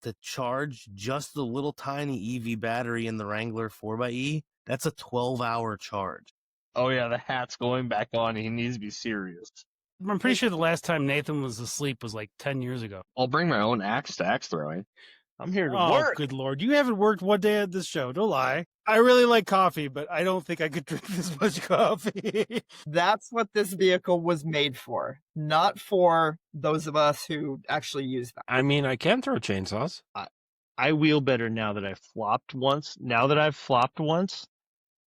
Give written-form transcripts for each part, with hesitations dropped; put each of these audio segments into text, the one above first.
to charge just the little tiny EV battery in the Wrangler 4xe, that's a 12-hour charge. Oh yeah, the hat's going back on. He needs to be serious. I'm pretty sure the last time Nathan was asleep was like 10 years ago. I'll bring my own axe to axe throwing. I'm here to Oh, work. good Lord. You haven't worked one day at this show. Don't lie. I really like coffee, but I don't think I could drink this much coffee. That's what this vehicle was made for, not for those of us who actually use them. I mean, I can throw chainsaws. I wheel better now that I've flopped once. Now that I've flopped once,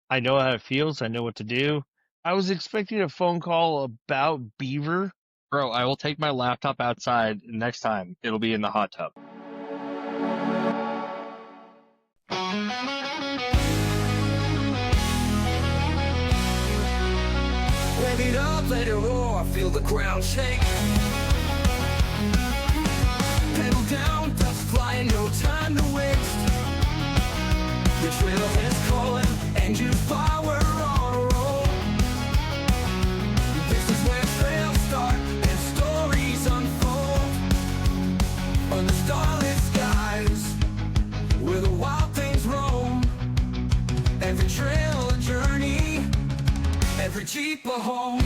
I know how it feels. I know what to do. I was expecting a phone call about beaver. Bro, I will take my laptop outside. Next time, it'll be in the hot tub. Rev it up, let it roar, feel the ground shake. Pedal down, dust flying, no time to waste. The trailhead's calling, engine power on a roll. This is where trails start and stories unfold. On the starlit skies, where the wild things roam. Every trail a journey, every Jeep a home.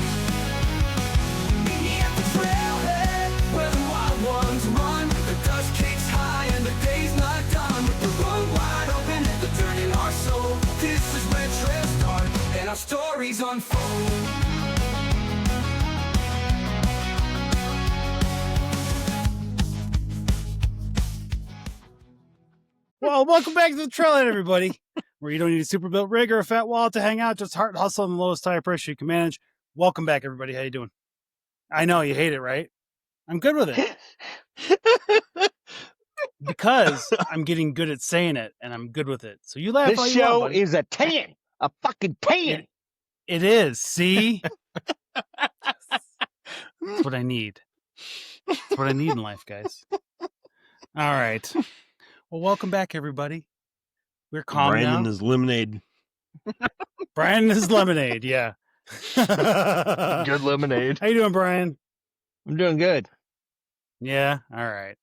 Meet me at the trailhead, where the wild ones run. The dust kicks high and the day's not done. With the road wide open and the dirt in our soul. This is where trails start and our stories unfold. Well, welcome back to the Trailhead, everybody, where you don't need a super built rig or a fat wallet to hang out, just heart and hustle and the lowest tire pressure you can manage. Welcome back, everybody. How you doing? I know you hate it, right? I'm good with it. Because I'm getting good at saying it, and I'm good with it. So you laugh all This you want, show buddy. is a 10. A fucking 10. It is. See? That's what I need. That's what I need in life, guys. All right. Well, welcome back, everybody. We're calm Brandon now. is lemonade. Brian is lemonade, yeah. Good lemonade. How you doing, Brian? I'm doing good. Yeah, all right.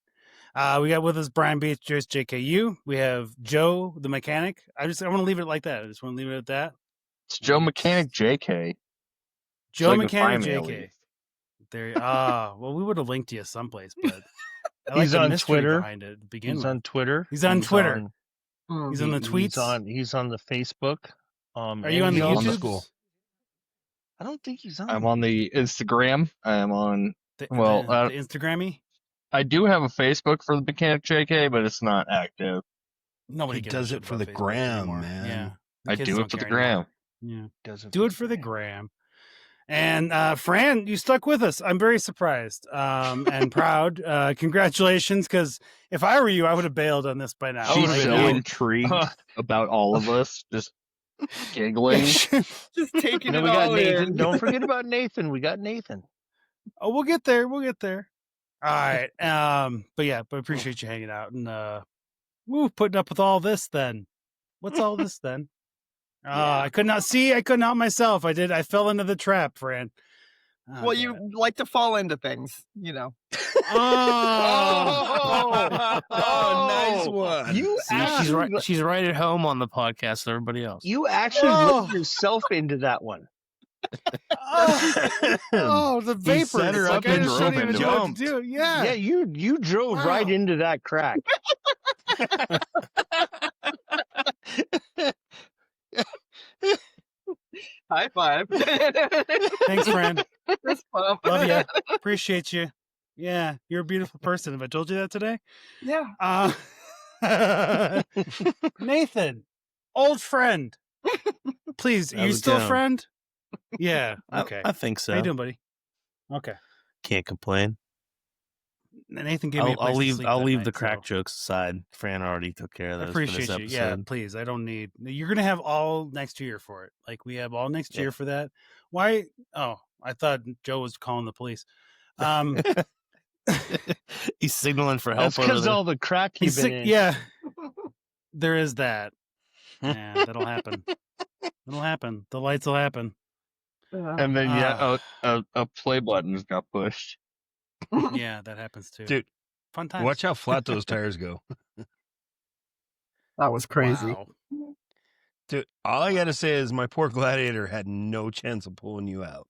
We got with us Brian Beatrice, JKU. We have Joe, the mechanic. I want to leave it like that. I just want to leave it at that. It's Joe Mechanic JK. Joe So I can Mechanic, find me at JK. least. There. Well, we would have linked you someplace, but I He's the on mystery Twitter. behind it to begin He's with. on Twitter. He's on Twitter. He's on the He's tweets. He's on the Facebook. Are you on the he's YouTube? School. I don't think he's on. I'm on the Instagram. I'm on. The Instagrammy? I do have a Facebook for the Mechanic JK, but it's not active. Nobody He gives a does shit it for about the Facebook gram, anymore. man. Yeah. I kids do don't it for the care anymore. gram. Yeah. Does Do it for the gram. And Fran, you stuck with us. I'm very surprised and proud. Congratulations, because if I were you, I would have bailed on this by now. I Like, would have you been know, intrigued about all of us just giggling. Just taking No, it we got all Nathan. in. Don't forget about Nathan. We got Nathan. Oh, we'll get there. We'll get there. All right. But appreciate you hanging out and putting up with all this then. What's all this then? I could not see. I could not myself. I fell into the trap, Fran. Oh, Well, damn you it. like to fall into things, you know. Oh, nice one. You See, actually, she's right at home on the podcast with everybody else. you actually Oh. let yourself into that one. The vapor. set her It's up like I and just don't drove even into know it. what to do. Yeah. Yeah, you drove Wow. right into that crack. High five. Thanks, Fran. Fist bump. Love you. Appreciate you. Yeah, you're a beautiful person. Have I told you that today? Yeah. Nathan, old friend. Please, are you How's it still a going? friend? Yeah. Okay. I think so. How you doing, buddy? Okay. Can't complain. Nathan gave me a place I'll to leave. sleep I'll that leave night, the crack so jokes aside. Fran already took care of I those. for this appreciate you. episode. Yeah, please. I don't need. You're gonna have all next year for it. Like we have all next year for that. Why? Oh, I thought Joe was calling the police. He's signaling for help. That's over because there. all the crack He's you've been sick. in. Yeah, there is that. Yeah, that'll happen. It'll happen. The lights will happen. And then a play button got pushed. Yeah, that happens too. Dude, Fun times. Watch how flat those tires go. That was crazy. Wow. Dude, all I gotta say is my poor Gladiator had no chance of pulling you out.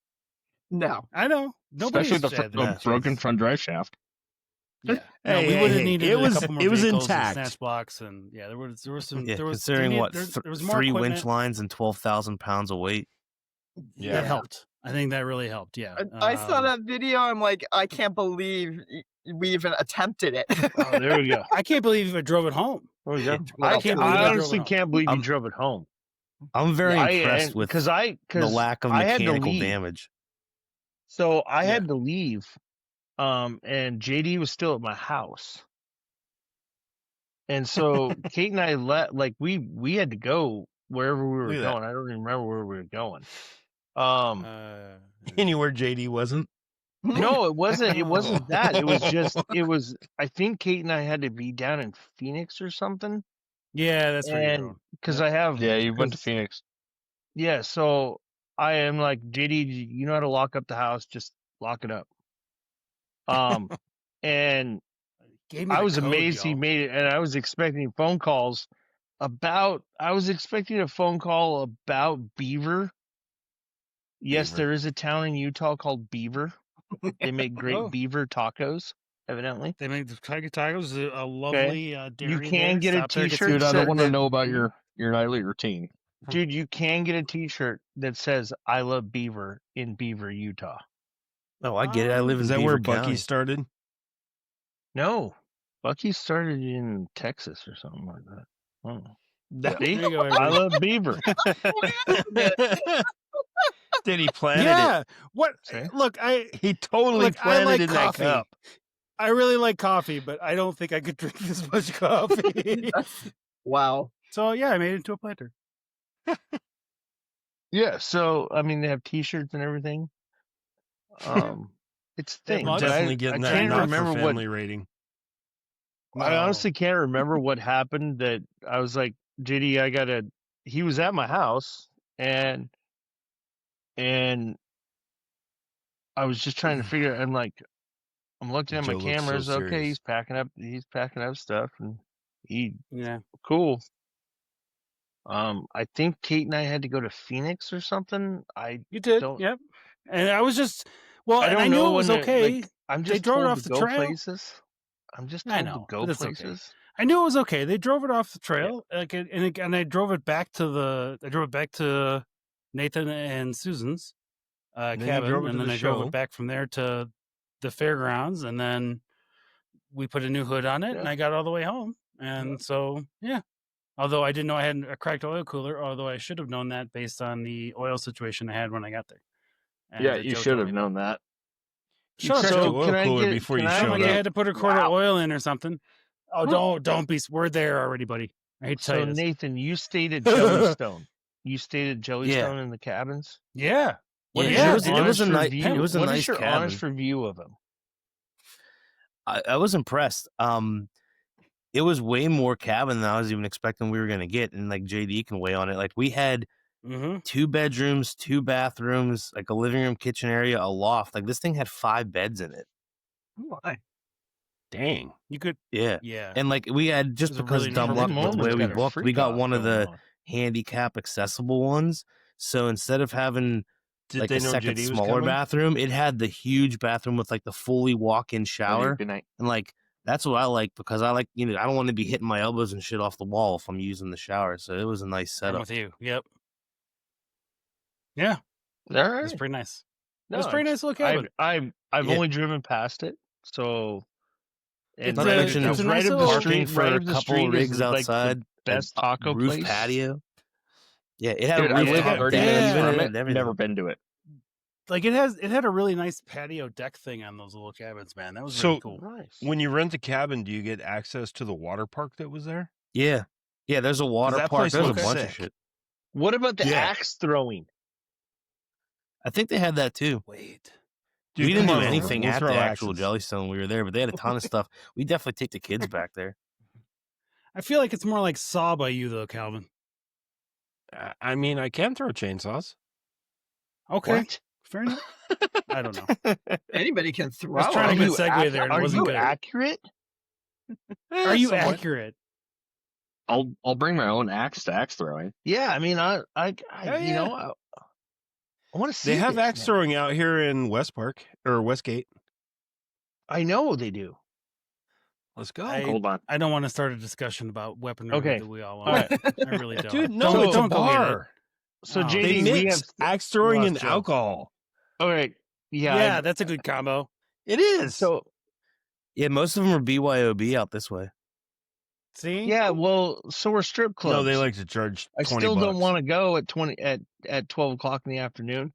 No. I know. Nobody Especially the that's broken right. front drive shaft. Yeah. No, Hey, we hey, would have hey, needed it a was- couple more it was vehicles intact. and snatch blocks, and yeah, there was some. Yeah, there was considering what there was more 3 equipment. winch lines and 12,000 pounds of weight. That helped. I think that really helped. Yeah. I saw that video. I'm like, I can't believe we even attempted it. Oh, there we go. I can't believe I drove it home. There we go. Well, I can't believe I drove honestly it home. can't believe you I'm- drove it home. I'm very impressed with because the lack of I had to mechanical leave. damage. So I had to leave, and JD was still at my house, and so Kate and I we had to go wherever we were Look at going. I don't even remember where we were going. Anywhere JD wasn't. No, it wasn't. It wasn't that. It was just. It was. I think Kate and I had to be down in Phoenix or something, Yeah, that's where you're and going. because I have. Yeah, you went to 'cause- Phoenix. Yeah, so I am like, JD, you know how to lock up the house? Just lock it up. And Gave me I the was code, amazed he y'all. made it, and I was expecting phone calls about. I was expecting a phone call about Beaver. Yes, Beaver. there is a town in Utah called Beaver. They make great Oh. beaver tacos, evidently. They make the Tiger Tacos a lovely dairy. You can there. get a Stop there, get t-shirt some Dude, I said don't want to that- know about your nightly routine. Dude, you can get a T-shirt that says "I love Beaver" in Beaver, Utah. Oh, I get it. I live in Is that Beaver where County. Bucky started? No, Bucky started in Texas or something like that. I don't know. See? There you go, I everybody. love Beaver. Did he plant it? Yeah. What? See? Look, He totally Look, I planted like in coffee. that cup. I really like coffee, but I don't think I could drink this much coffee. Wow. So yeah, I made it into a planter. Yeah, so I mean they have T-shirts and everything. It's a thing. mugs? but Definitely I getting that can't not remember for what. family rating. I honestly can't remember what happened. That I was like, JD, he was at my house, and I was just trying to figure. I'm looking at Joe my looks so cameras. Okay, serious. he's packing up stuff, and Yeah. cool. I think Kate and I had to go to Phoenix or something. You did. Don't- Yep. And I was just I and don't I knew know it was when okay. I'm They just drove it told off to the go trail. places. I'm just I told know, to go but it's okay. places. I knew it was okay. They drove it off the trail, and I drove it back to Nathan and Susan's then you cabin, drove it and to then the I drove show. it back from there to the fairgrounds, and then we put a new hood on it, and Yeah. I got all the way home. And so, yeah. Although I didn't know I had a cracked oil cooler, although I should have known that based on the oil situation I had when I got there. And Yeah, that you Joe should told have me known that. Shut up, cracked Joe. the oil can I cooler get- before can you I showed Somebody up. had to put a quart of Wow. oil in or something. Oh, don't be. We're there already, buddy. I hate to tell So you this. Nathan, you stayed at Jellystone. You stayed at Jellystone in the cabins. Yeah. What is Yeah, your it was a honest nice- review? it was a what is nice your cabin. honest review of him? I was impressed. It was way more cabin than I was even expecting we were gonna get, and like JD can weigh on it. Like we had Mm-hmm. 2 bedrooms, 2 bathrooms, like a living room, kitchen area, a loft. Like this thing had 5 beds in it. Oh my. Dang. You could. Yeah. Yeah. And like we had, just It was a because really dumb nice luck living with the room. way we Got a booked, we freak got off one of going the on. handicap accessible ones. So instead of having Did like they a know second JD was smaller coming? bathroom, it had the huge bathroom with like the fully walk-in shower. Good night. And like that's what I like, because I like, I don't want to be hitting my elbows and shit off the wall if I'm using the shower. So it was a nice I'm setup. with you. Yep. Yeah. All It right. was pretty nice. No, it was pretty it's- nice little cabin. I've Yeah. only driven past it, so It's Not to mention it's a nice right up little- the parking street. for Right a up the couple street rigs is like outside. the best a taco roof place. patio. Yeah, it had Dude, a I roof live deck, on 30 deck minutes even from in it. it and everything. Never been to it. Like it had a really nice patio deck thing on those little cabins, man. That was So- really cool. Nice. When you rent the cabin, do you get access to the water park that was there? Yeah. Yeah, there's a water that park. place There's a looks bunch of sick. shit. What about the Yeah. axe throwing? I think they had that too. Wait. Dude, we didn't come do on, anything we'll at throw the actual axes. Jellystone. We were there, but they had a ton of stuff. We definitely take the kids back there. I feel like it's more like Saw by you though, Calvin. I mean, I can throw chainsaws. Okay. What? Fair enough. I don't know. Anybody can throw. I was trying to it. get a segue there, and it Are wasn't you good. accurate? Are you Somewhat. accurate? I'll bring my own axe to axe throwing. Yeah, I mean, I Oh, you yeah. know, I want to see. They have this, axe man. throwing out here in West Park or Westgate. I know they do. Let's go. Hold on. I don't want to start a discussion about weaponry Okay. that we all All want. right. I really don't. Dude, no, So- it's a don't go get it. bar. So Oh, JD, They we have. mix axe throwing lost and Joe. alcohol. All right. Yeah. Yeah, that's a good combo. It is. So Yeah, most of them are BYOB out this way. See? yeah, well, so are strip clubs. no, they like to charge I 20 still don't bucks. want to go at 12 o'clock in the afternoon.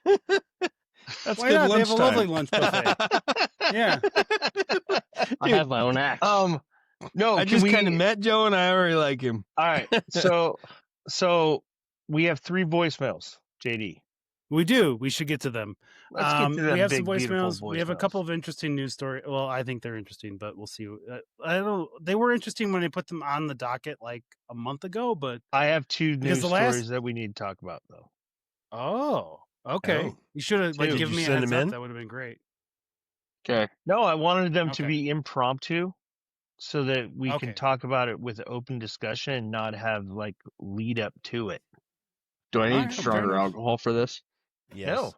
That's Why good not? They have a lovely lunchtime. lunch buffet. Yeah. I have my own axe. No, I can just we- kind of met Joe and I already like him. All right. So we have 3 voicemails, JD. We do. We should get to them. Let's get to them we have big, some beautiful voicemails. We have a couple of interesting news stories. Well, I think they're interesting, but we'll see. I don't. They were interesting when they put them on the docket like a month ago, but I have 2 Because news the last- stories that we need to talk about, though. okay. Oh. You should have like Did given you me a send heads them up. in? That would have been great. Okay. No, I wanted them to Okay. be impromptu so that we Okay. can talk about it with open discussion and not have like lead up to it. Do I need Alright, fair stronger enough. alcohol for this? Yes. No.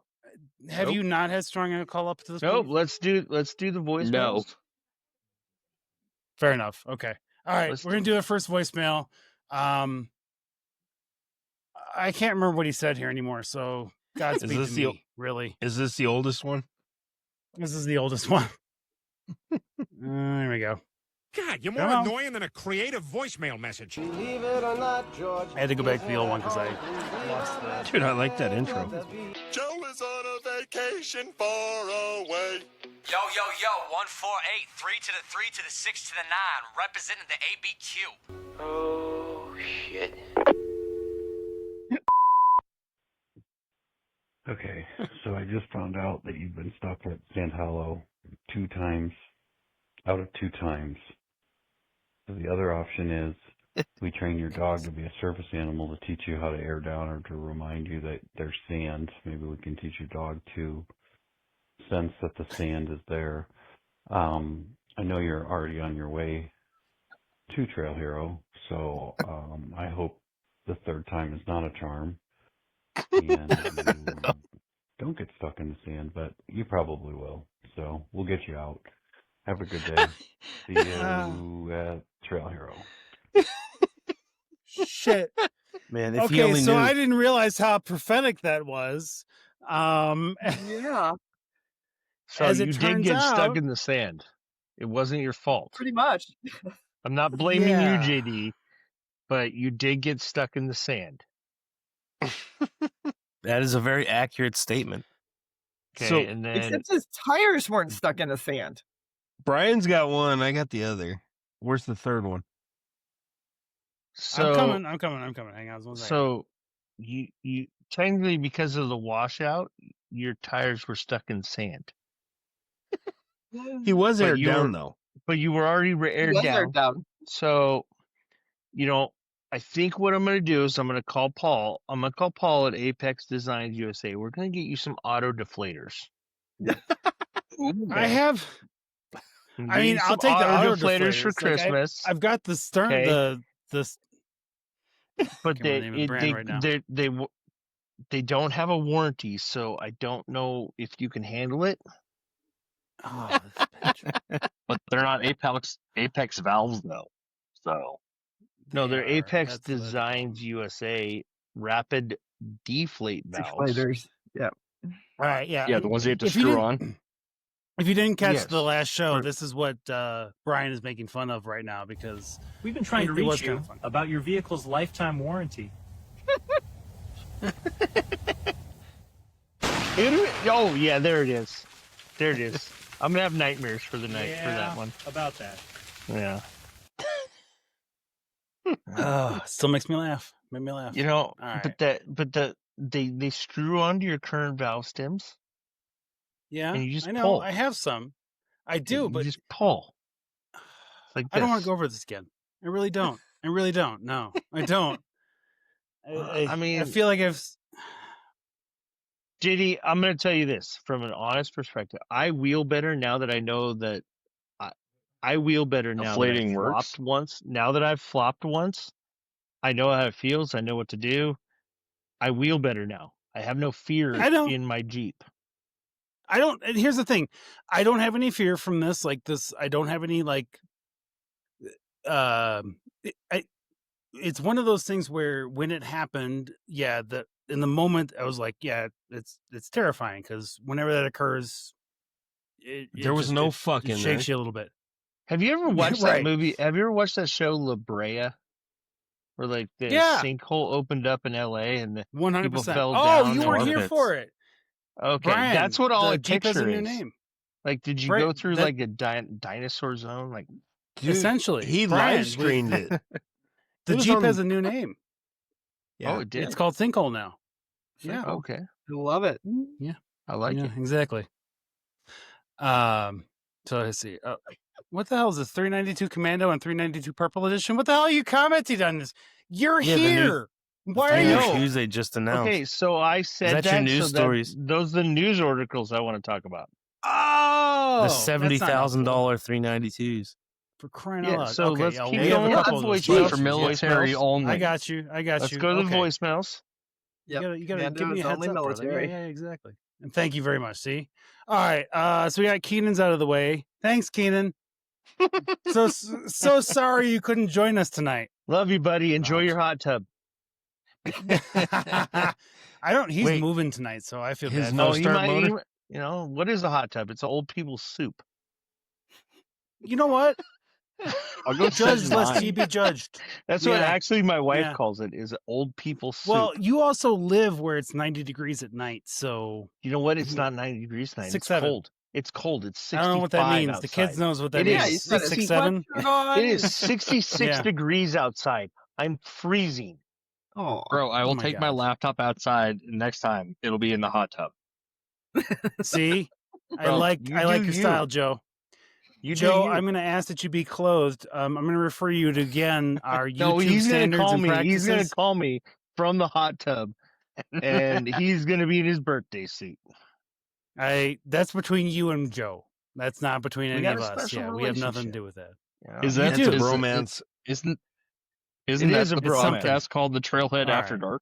Have Nope. you not had strong alcohol up to this Nope. point? Let's do the voicemails. No. Fair enough. Okay. All right. Let's We're gonna do the first voicemail. I can't remember what he said here anymore. So Godspeed this to the- me. Really, Is this the oldest one? this is the oldest one. There we go. God, you're more Come on. annoying than a creative voicemail message. I had to go back to the old one because I lost the. Dude, I like that intro. Joe is on a vacation far away. Yo, 148, 3 to the 3 to the 6 to the 9, representing the ABQ. Oh, shit. Okay, so I just found out that you've been stuck at Sand Hollow 2 times, out of 2 times. So the other option is we train your dog to be a surface animal to teach you how to air down or to remind you that there's sand. Maybe we can teach your dog to sense that the sand is there. I know you're already on your way to Trail Hero, so I hope the 3rd time is not a charm. And you don't get stuck in the sand, but you probably will. So we'll get you out. Have a good day. See you at Trail Hero. Shit. Man, if he Okay, only so knew. I didn't realize how prophetic that was. Yeah, So As you it did turns get stuck out- in the sand. It wasn't your fault. pretty much. I'm not blaming Yeah. you, JD, but you did get stuck in the sand. That is a very accurate statement. Okay, So- and then Except his tires weren't stuck in the sand. Brian's got one. I got the other. Where's the 3rd one? so I'm coming. Hang on. 1 second. so you technically, because of the washout, your tires were stuck in sand, He was But aired you down, were- though. but you were already aired Was aired down. down. So, I think what I'm going to do is I'm going to call Paul. I'm going to call Paul at Apex Designs USA. We're going to get you some auto deflators. I have. We'll I get mean, you I'll some take the auto deflators for deflators. Like, Christmas. I've got the stern. Okay. The But can't remember the name of the brand right now. they don't have a warranty, so I don't know if you can handle it. oh, this bitch. But they're not Apex valves though. So No, They they're are. Apex That's the Designs USA rapid deflate valves. Deflators. Yeah. All right, yeah. yeah, the ones you have to If you screw didn't- on. If you didn't catch Yes. the last show, Or- this is what Brian is making fun of right now because We've been trying to It was reach you kinda fun. about your vehicle's lifetime warranty. Oh yeah, there it is. There it is. I'm gonna have nightmares for the night for that one. About that. Yeah. still makes me laugh. Made me laugh. But they screw onto your current valve stems. Yeah, and you just I know. pull. I have some. I do, You but just pull. It's like I don't want this. to go over this again. I really don't. I really don't. No, I don't. I mean- I feel like I've. JD, I'm going to tell you this from an honest perspective. I wheel better now that I know that I wheel better now that Inflating I've works. flopped once. Now that I've flopped once, I know how it feels. I know what to do. I wheel better now. I have no fear I don't- in my Jeep. I don't. And here's the thing: I don't have any fear from this. Like this, I don't have any like. It's one of those things where when it happened, yeah, that in the moment I was like, yeah, it's terrifying because whenever that occurs, There was no fuck it in shakes there. you a little bit. Have you ever watched Right. that movie? Have you ever watched that show La Brea? Where like the Yeah. sinkhole opened up in LA and the 100%. people fell Oh, down. you and- were here for it. Okay, Brian, that's what all the I Jeep has a picture new is. name. Like, did you Right, go through that- like a dinosaur zone? Like, Dude, Essentially, he Brian, live screened it. The It was Jeep on- has a new name. Yeah. oh, it did. It's called Sinkhole now. Yeah. Okay, I love it. I like yeah, it. exactly. So let's see. What the hell is this? 392 Commando and 392 Purple Edition? What the hell are you commenting on this? You're Yeah, the new- here. Why are Three you? new shoes they just announced. Okay, so I said that your news so stories? those are the news articles I want to talk about. Oh, The that's not $70,000 392s. for crying Yeah, out loud. so Okay, let's yeah, keep we have going a with couple the of those voicemails. questions. For military Voicemails. only. I got you. Let's you. go to the Okay. voicemails. You gotta Commando give me a is heads only up, brother. military. Yeah, exactly. And thank you very much. See, all right. So we got Keenan's out of the way. Thanks, Keenan. so sorry you couldn't join us tonight. Love you, buddy. Enjoy your hot tub. I don't. He's Wait. moving tonight, so I feel His bad. no he start might motor? even- you know, what is a hot tub? It's old people's soup. You know what? I'll go Judge lest mine. he be judged. That's what Yeah. actually my wife Yeah. calls it, is old people's soup. Well, you also live where it's 90 degrees at night, so you know what? It's not 90 degrees tonight. 6, It's 7. cold. It's cold. It's 65 I don't know what that means. outside. The kids knows what that It means. is. Yeah, you said it. 6, 7. It is 66 Yeah. degrees outside. I'm freezing. Oh, Bro, I Oh will my take my God. laptop outside. And next time, it'll be in the hot tub. See, I Bro, like you your do you. style, Joe. You Joe, do you. I'm going to ask that you be clothed. I'm going to refer you to again our YouTube No, he's gonna standards call and me. practices. He's gonna call me from the hot tub, and he's gonna be in his birthday suit. That's between you and Joe. That's not between We any got of a us. special Yeah, we have nothing to relationship. do with that. Yeah. Is You that do. It's a is it- bromance. Isn't It that is a the bro. podcast called The Trailhead All After right. Dark?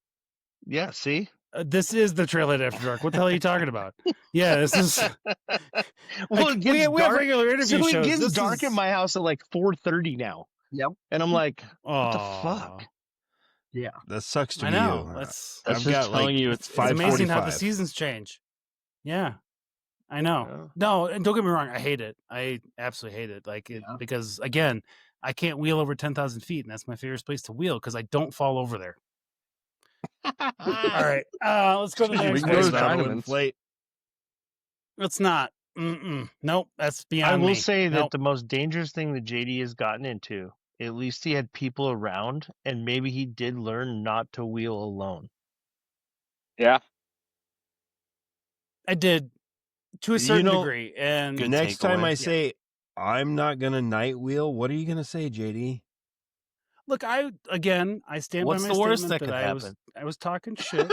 Yeah. See. This is the Trailhead After Dark. What the hell are you talking about? Yeah, this is. Well, Like, it we gets have dark. regular interview So it shows. gets This dark is... at my house at like 4:30 now. Yep. And I'm like, what the fuck? Yeah. That sucks to I be know. you. That's That's I've just got telling like you it's 5:45. amazing how the seasons change. Yeah, I know. Yeah. No, and don't get me wrong. I hate it. I absolutely hate it. Like it, Yeah. because again, I can't wheel over 10,000 feet, and that's my favorite place to wheel because I don't fall over there. All right, let's go to the We next can go to one. China Chinaman's. inflate. Let's not. Nope, that's beyond I will me. say that Nope. the most dangerous thing that JD has gotten into, at least he had people around, and maybe he did learn not to wheel alone. Yeah. I did to a You certain know, degree, and Good Next time takeaway. I Yeah. say I'm not gonna night wheel, what are you gonna say, JD? look, I stand What's by my the worst statement that could happen? I was talking shit.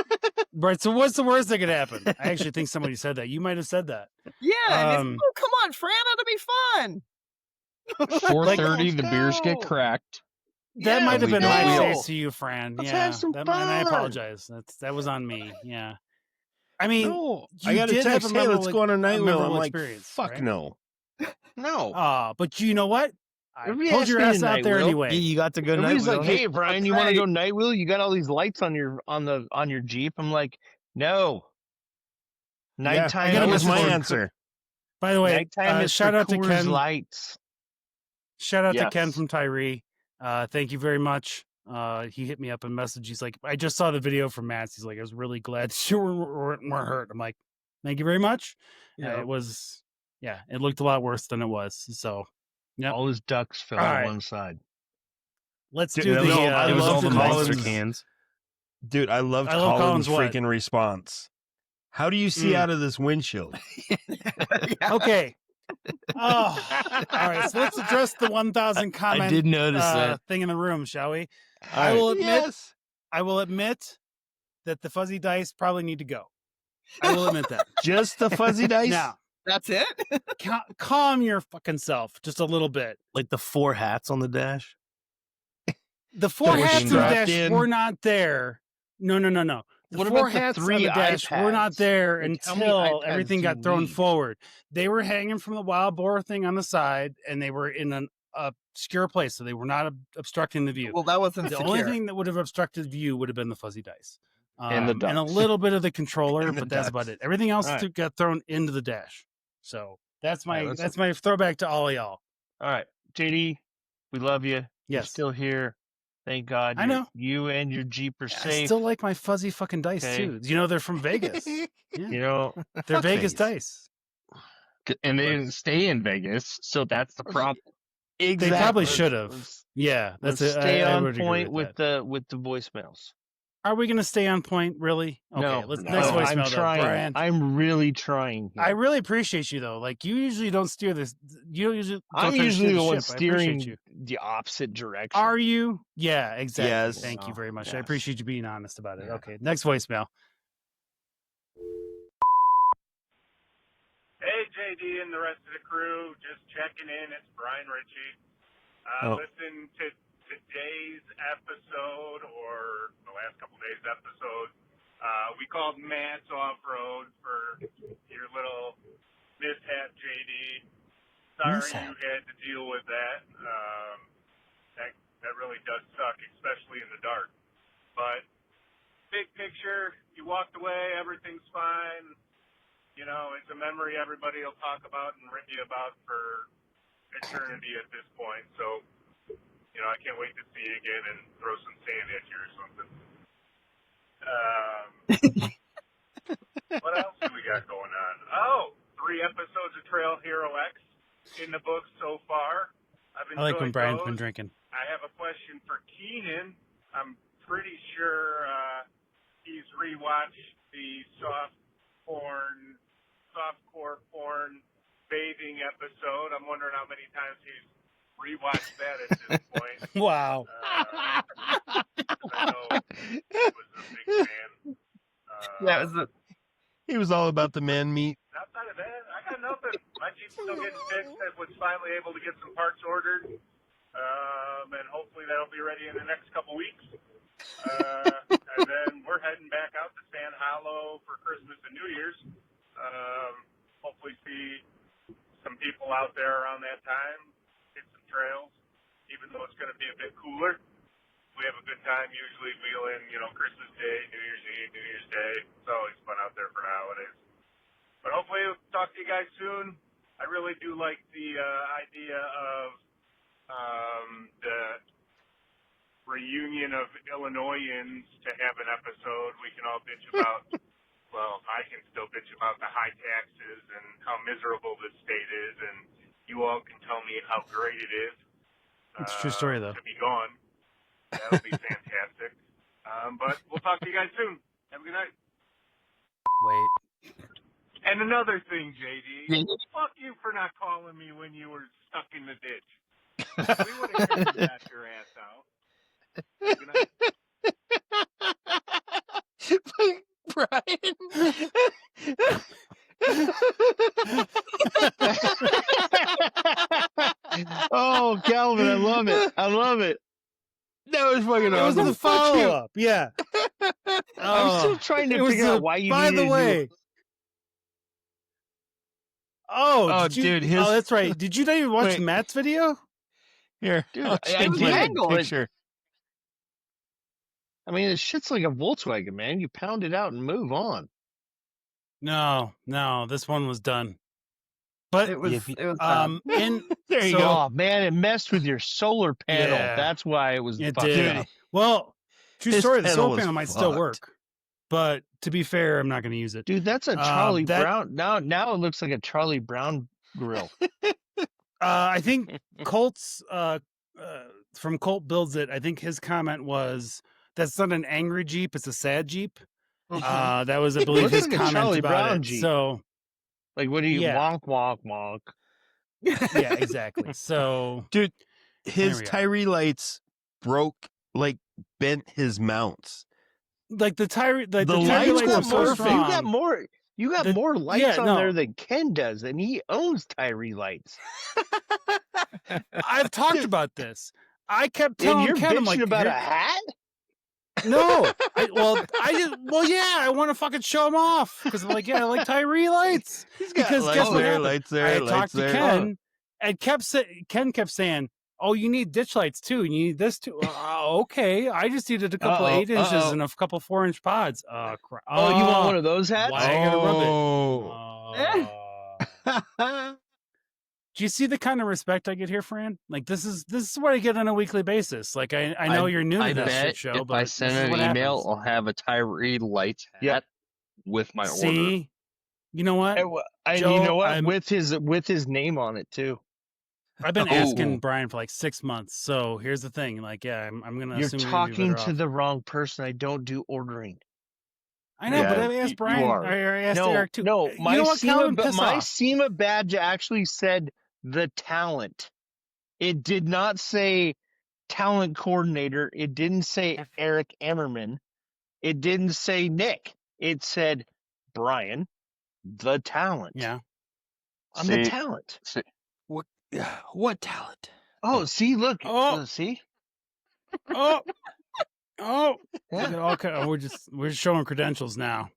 Right. So what's the worst that could happen? I actually think somebody said that. You might have said that. Yeah. And Um, oh, come on, Fran. That'll be fun. 4:30, the beers get go. cracked. That Yeah, might have we been don't my wheel. face to you, Fran. Let's yeah. have some And I fun. apologize. That was on me. Yeah. I mean, No, you I got a did have text. a Hey, let's memorable- go on a night wheel. I'm memorable like, experience, fuck right? no. No. but you know what? I Everybody pulled asked your me to ass out night there wheel. anyway. You got to go night Everybody's like, wheel. "Hey, Brian, you want to go night wheel? You got all these lights on your Jeep." I'm like, "No." Nighttime. got a that was my message for- answer. By the way, Nighttime is shout for out to Coors Ken. Lights. Shout out to Ken Yes. from Tyree. Thank you very much. He hit me up and messaged. He's like, I just saw the video from Matt's. He's like, I was really glad you weren't hurt. I'm like, thank you very much. Yeah. It was, it looked a lot worse than it was. So, yeah. All his ducks fell All on right. one side. Let's Dude, do the. no, I It was love all the Collins- monster cans. Dude, I loved I love Colin's Colin's what? freaking response. How do you see out of this windshield? Okay. Oh, all right. So let's address the 1,000 comment. I did notice that. thing in the room, shall we? All I right. will admit. Yes. I will admit that the fuzzy dice probably need to go. I will admit that. Just the fuzzy dice? Now, That's it? Calm your fucking self just a little bit. Like the 4 hats on the dash. The 4 That was hats on the strapped dash in. were not there. No. The What 4 about the hats on 3 the dash were not iPads? there Like, how many until iPads everything do got you thrown need? forward. They were hanging from the wild boar thing on the side, and they were in an obscure place, so they were not obstructing the view. Well, that wasn't The secure. only thing that would have obstructed view would have been the fuzzy dice. And the and a ducks. little bit of the controller, And the but that's ducks. about it. Everything else All right. got thrown into the dash. So that's All right, my let's- that's my throwback to all of y'all. All right, JD, we love you. You're Yes. still here. Thank God. I know. You and your Jeep are I safe. still like my fuzzy fucking dice Okay. too. You know they're from Vegas. Yeah. You know, They're Fuck Vegas Vegas. dice. And they didn't stay in Vegas, so that's the problem. They probably Let's- should have. let's- Yeah, that's Let's it. stay I on would agree point with with that. the voicemails. Are we going to stay on point? Really? Okay. No, Let's no, next I'm voicemail though, trying. Brian. I'm really trying. Here. I really appreciate you though. Like you usually don't steer this. You don't usually. Don't I'm try to usually steer the one ship. I appreciate steering you. the opposite direction. Are you? Yeah, exactly. Yes. Thank you very much. I Yes. appreciate you being honest about it. Yeah. Okay, next voicemail. Hey, JD and the rest of the crew, just checking in. It's Brian Ritchie. Listen to today's episode, or the last couple days' episode. We called Matt's Off-Road for your little mishap, JD. Sorry you had to deal with that. That really does suck, especially in the dark. But big picture, you walked away, everything's fine. You know, it's a memory everybody will talk about and rip you about for eternity at this point. So, you know, I can't wait to see you again and throw some sand at you or something. What else do we got going on? Oh, 3 episodes of Trail Hero X in the books so far. I've I like when enjoyed Brian's those. been drinking. I have a question for Keenan. I'm pretty sure he's rewatched the softcore porn bathing episode. I'm wondering how many times he's rewatched that at this point. Wow. I know he was a big fan. Yeah, it was He was all about the man meat. Outside of that, I got nothing. My Jeep's still getting fixed. I was finally able to get some parts ordered. And hopefully that'll be ready in the next couple weeks. And then we're heading back out to San Hollow for Christmas and New Year's. Hopefully see some people out there around that time, hit some trails, even though it's going to be a bit cooler. We have a good time usually wheeling, you know, Christmas Day, New Year's Eve, New Year's Day. It's always fun out there for the holidays. But hopefully we'll talk to you guys soon. I really do like the idea of the reunion of Illinoisans to have an episode. We can all bitch about, well, I can still bitch about the high taxes and how miserable this state is, and you all can tell me how great it is. It's a true story though. To be gone. That'll be fantastic. But we'll talk to you guys soon. Have a good night. Wait. And another thing, JD, fuck you for not calling me when you were stuck in the ditch. We would have got your ass out. Good night. Brian. Oh, Calvin, I love it. I love it. That was fucking That was awesome. the follow up. Yeah. I'm still trying to It was figure out why you By needed the to do way. it. Oh, dude, oh, that's right. Did you not even watch Wait. Matt's video? Here, Dude, I'll I change did. my It- picture. I mean, this shit's like a Volkswagen, man. You pound it out and move on. No, this one was done. But it was in There you so- go. Oh, man, it messed with your solar panel. Yeah. That's why it was It fucked did. up. Well, true His story, the panel solar was panel might still fucked. work. But to be fair, I'm not going to use it. Dude, that's a Charlie that- Brown. Now it looks like a Charlie Brown grill. I think Colt's from Colt Builds It. I think his comment was, "That's not an angry Jeep; it's a sad Jeep." That was, I believe, Looks his like a comment Charlie about Brown it. Jeep. So, Like, what do you Yeah. wonk, wonk, wonk? yeah, exactly. So, Dude, his we are. Tyree lights broke, like bent his mounts. like the tire, the The tire lights lights were are so perfect. strong. You got more lights yeah, on no. there than Ken does, and he owns Tyree lights. I've talked about this. I kept And telling you're Ken, I'm bitching like, about "Here- a hat? No, I want to fucking show him off because I'm like, yeah, I like Tyree lights. He's got Because lights guess what there, happened? lights there, I had lights talked to there. Ken, and Ken kept saying, "Oh, you need ditch lights too. You need this too." Okay, I just needed a couple of 8 inches and a couple 4-inch pods. Oh crap! Oh, you want one of those hats? Why I gotta rub it? Oh. Do you see the kind of respect I get here, Fran? Like this is what I get on a weekly basis. Like I know you're new to I this bet shit show, if but I this send is an what email, happens. I'll have a Tyree Lights hat with my order. See, you know what? Joe, you know what? I'm- With his name on it too. I've been Oh. asking Brian for like 6 months. So here's the thing. Like, yeah, I'm gonna. You're assume you're gonna be talking better to off. the wrong person. I don't do ordering. I know, but Yeah, I asked you Brian. are. I asked No, Eric too. no, You my know what, Calvin? Piss my off. SEMA badge actually said the talent. It did not say talent coordinator. It didn't say Eric Emmerman. It didn't say Nick. It said Brian, the talent. Yeah. I'm the talent. What talent? Oh, see, look. Oh. See? Oh, Yeah. look at all we're just showing credentials now.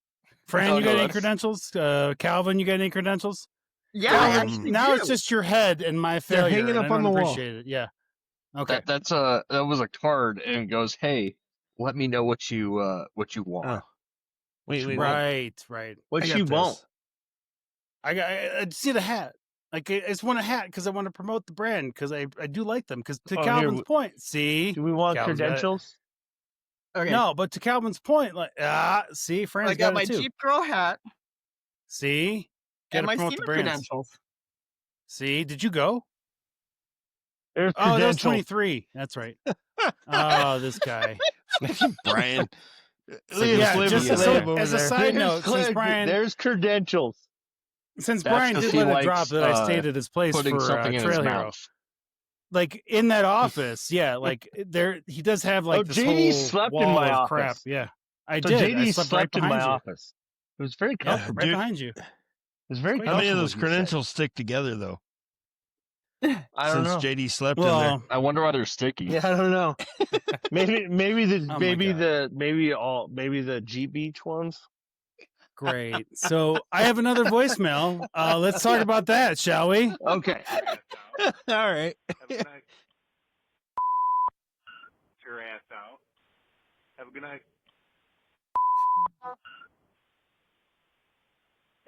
Fran, Oh, you got no, any that's- credentials? Calvin, you got any credentials? Yeah, I actually Now do. it's just your head and my failure. hanging and up I on don't the wall. appreciate it. Yeah. Okay. That was a card, and it goes, "Hey, let me know what you want." Oh. Wait. Right. What I got you this. want? I see the hat. Like I just want a hat because I want to promote the brand because I do like them. Because to Oh, Calvin's here, point, see, Do we want Calvin's got it. credentials? Okay. No, but to Calvin's point, like see, Fran's I got my it too. Jeep Girl hat See, got and to my promote SEMA the brands. credentials. See, did you go? There's Oh, that was credentials. 23. That's right. Oh, this guy. Brian. Yeah, just as a side note, since Brian, There's credentials. since That's Brian 'cause did he let it likes, drop that I stated his place putting for something in his Trail Hero. mouth. Like in that office, yeah, like there he does have like Oh, this JD whole slept in wall my of office. crap. Yeah, I So did. I JD slept, slept right in my behind you. office. It was very Yeah, comfortable. right dude. behind you. It was very How How many of comfortable. those he said. credentials stick together though? I don't Since know. JD slept in there. Well, I wonder why they're sticky. Yeah, I don't know. maybe Oh my the Jeep Beach ones. great. So I have another voicemail. Let's talk about that, shall we? Okay. All right. Have a good night. Your ass out. Have a good night.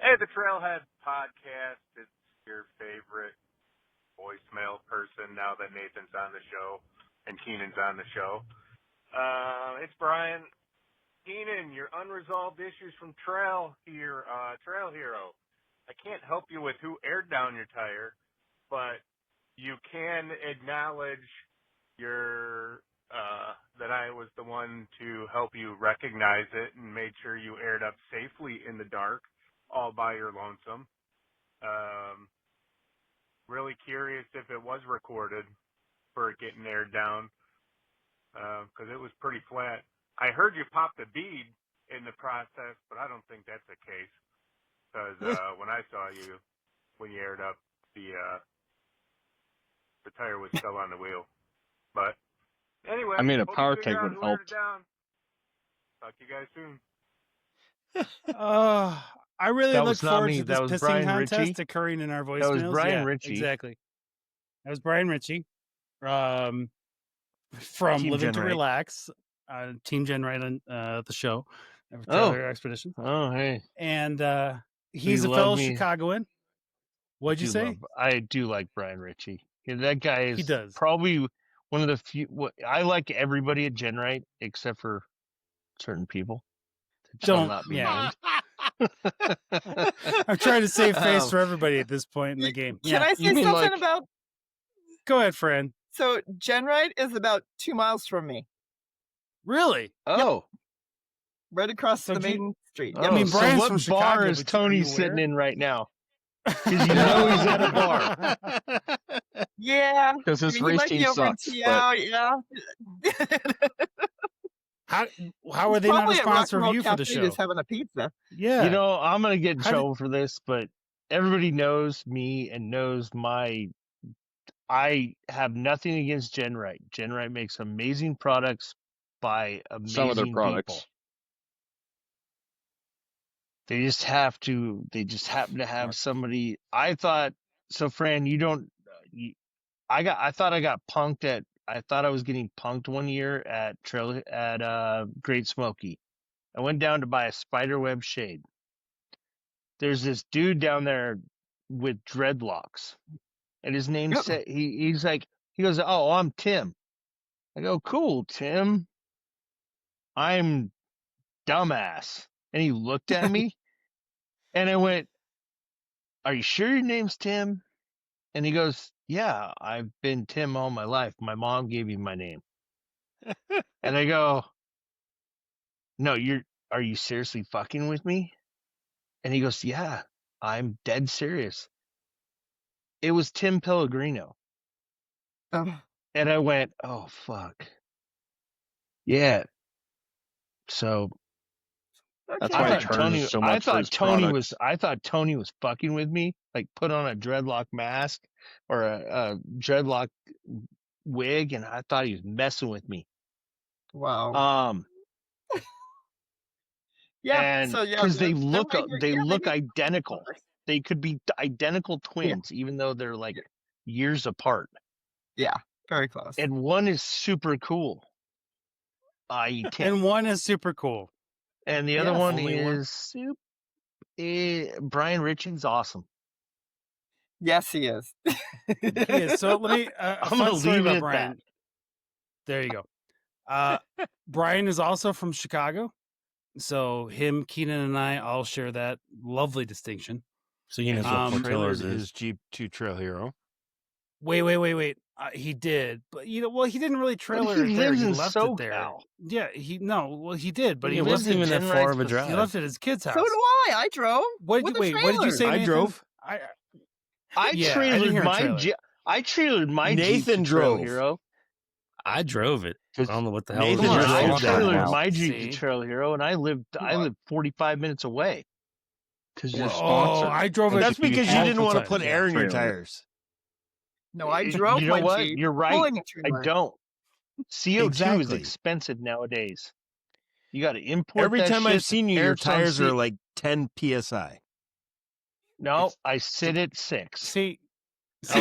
Hey, the Trailhead Podcast. It's your favorite voicemail person now that Nathan's on the show and Keenan's on the show. It's Brian. Keenan, your unresolved issues from Trail Hero. I can't help you with who aired down your tire, but you can acknowledge your that I was the one to help you recognize it and made sure you aired up safely in the dark, all by your lonesome. Really curious if it was recorded for it getting aired down, because it was pretty flat. I heard you popped a bead in the process, but I don't think that's the case. Because when I saw you, when you aired up, the tire was still on the wheel. But anyway, I mean, a hope you power figure tank out would who aired help. it down. Talk to you guys soon. I really That look was not forward me. to That this was pissing Brian contest Ritchie. occurring in our voicemails. That was Brian Yeah, Ritchie. Exactly. That was Brian Ritchie. From Team Living Gen to Right. Relax, Team Gen Right on the show, Oh. Trailer Expedition. Oh, hey. And he's You a fellow love me. Chicagoan. What'd you say? I do like Brian Ritchie. Yeah, that guy is He does. probably one of the few. I like everybody at Gen Right except for certain people. That shall Don't- not be yeah. named. I'm trying to save face Oh. for everybody at this point in the game. Can Yeah. I You say mean something like- about? Go ahead, friend. So Genrite is about 2 miles from me, Really? Oh. right across So the do you- main street. Oh, Yep. I mean, so Brian's what from bar Chicago, is but are Tony you sitting aware? in right now? Because you know he's at a bar. Yeah, Because his he race might be team over in sucks. TO, But yeah. How are they not a Probably at Rock sponsor and of Roll you for the Cafe show? just having a pizza. Yeah. You know, I'm gonna get in How did- trouble for this, but everybody knows me and knows I have nothing against Genrite. Genrite makes amazing products by amazing Some of their products. people. They just happen to have somebody. I thought so, Fran. You don't. I thought I got punked I thought I was getting punked one year at Great Smoky. I went down to buy a spiderweb shade. There's this dude down there with dreadlocks, and his name said he goes, "Oh, I'm Tim." I go, "Cool, Tim. I'm dumbass." And he looked at me, and I went, "Are you sure your name's Tim?" And he goes, "Yeah, I've been Tim all my life. My mom gave me my name." And I go, "No, are you seriously fucking with me?" And he goes, "Yeah, I'm dead serious." It was Tim Pellegrino. Oh. And I went, "Oh, fuck." Yeah. So That's I why thought he charges so much for his products. I thought Tony was fucking with me, like put on a dreadlock mask or a dreadlock wig, and I thought he was messing with me. Wow. Yeah. And So yeah, because they they're look making- yeah, make identical. They could be identical twins, even though they're like years apart. Yeah, very close. And one is super cool. I.e. Tim. And one is super cool. And the other Yes. one Only one. is Brian Ritchie's awesome. Yes, he is. He is. So let me. I'm Fun gonna story leave it about at Brian. that. There you go. Brian is also from Chicago, so him, Keenan, and I all share that lovely distinction. So he knows what Um, trailered his Jeep to Trail Hero. Wait. He did, but he didn't really trailer he it there. lives He in left it there. SoCal. Yeah, he did, but It he wasn't even that far of a drive. He left at his kid's house. So do I. I drove. What with did you, a what did you trailer. say? I Nathan? drove. I Yeah, I trailered didn't hear a my trailer. I trailered my Nathan Jeep to Trail drove. Hero. I drove it. I don't know what the hell Nathan was drove I that trailered now. my Jeep See? to Trail Hero, and I lived 45 minutes away. Because you're Oh, sponsored. I drove it. That's because you didn't want to multiple put times. air in your Trailer. tires. No, I drove You know my what? Jeep. You're right. pulling a I trailer. don't. CO2 is Exactly. expensive nowadays. You got to import Every that time shit. I've seen you, Air your it's on tires are sea- like 10 psi. No, I sit at 6. See,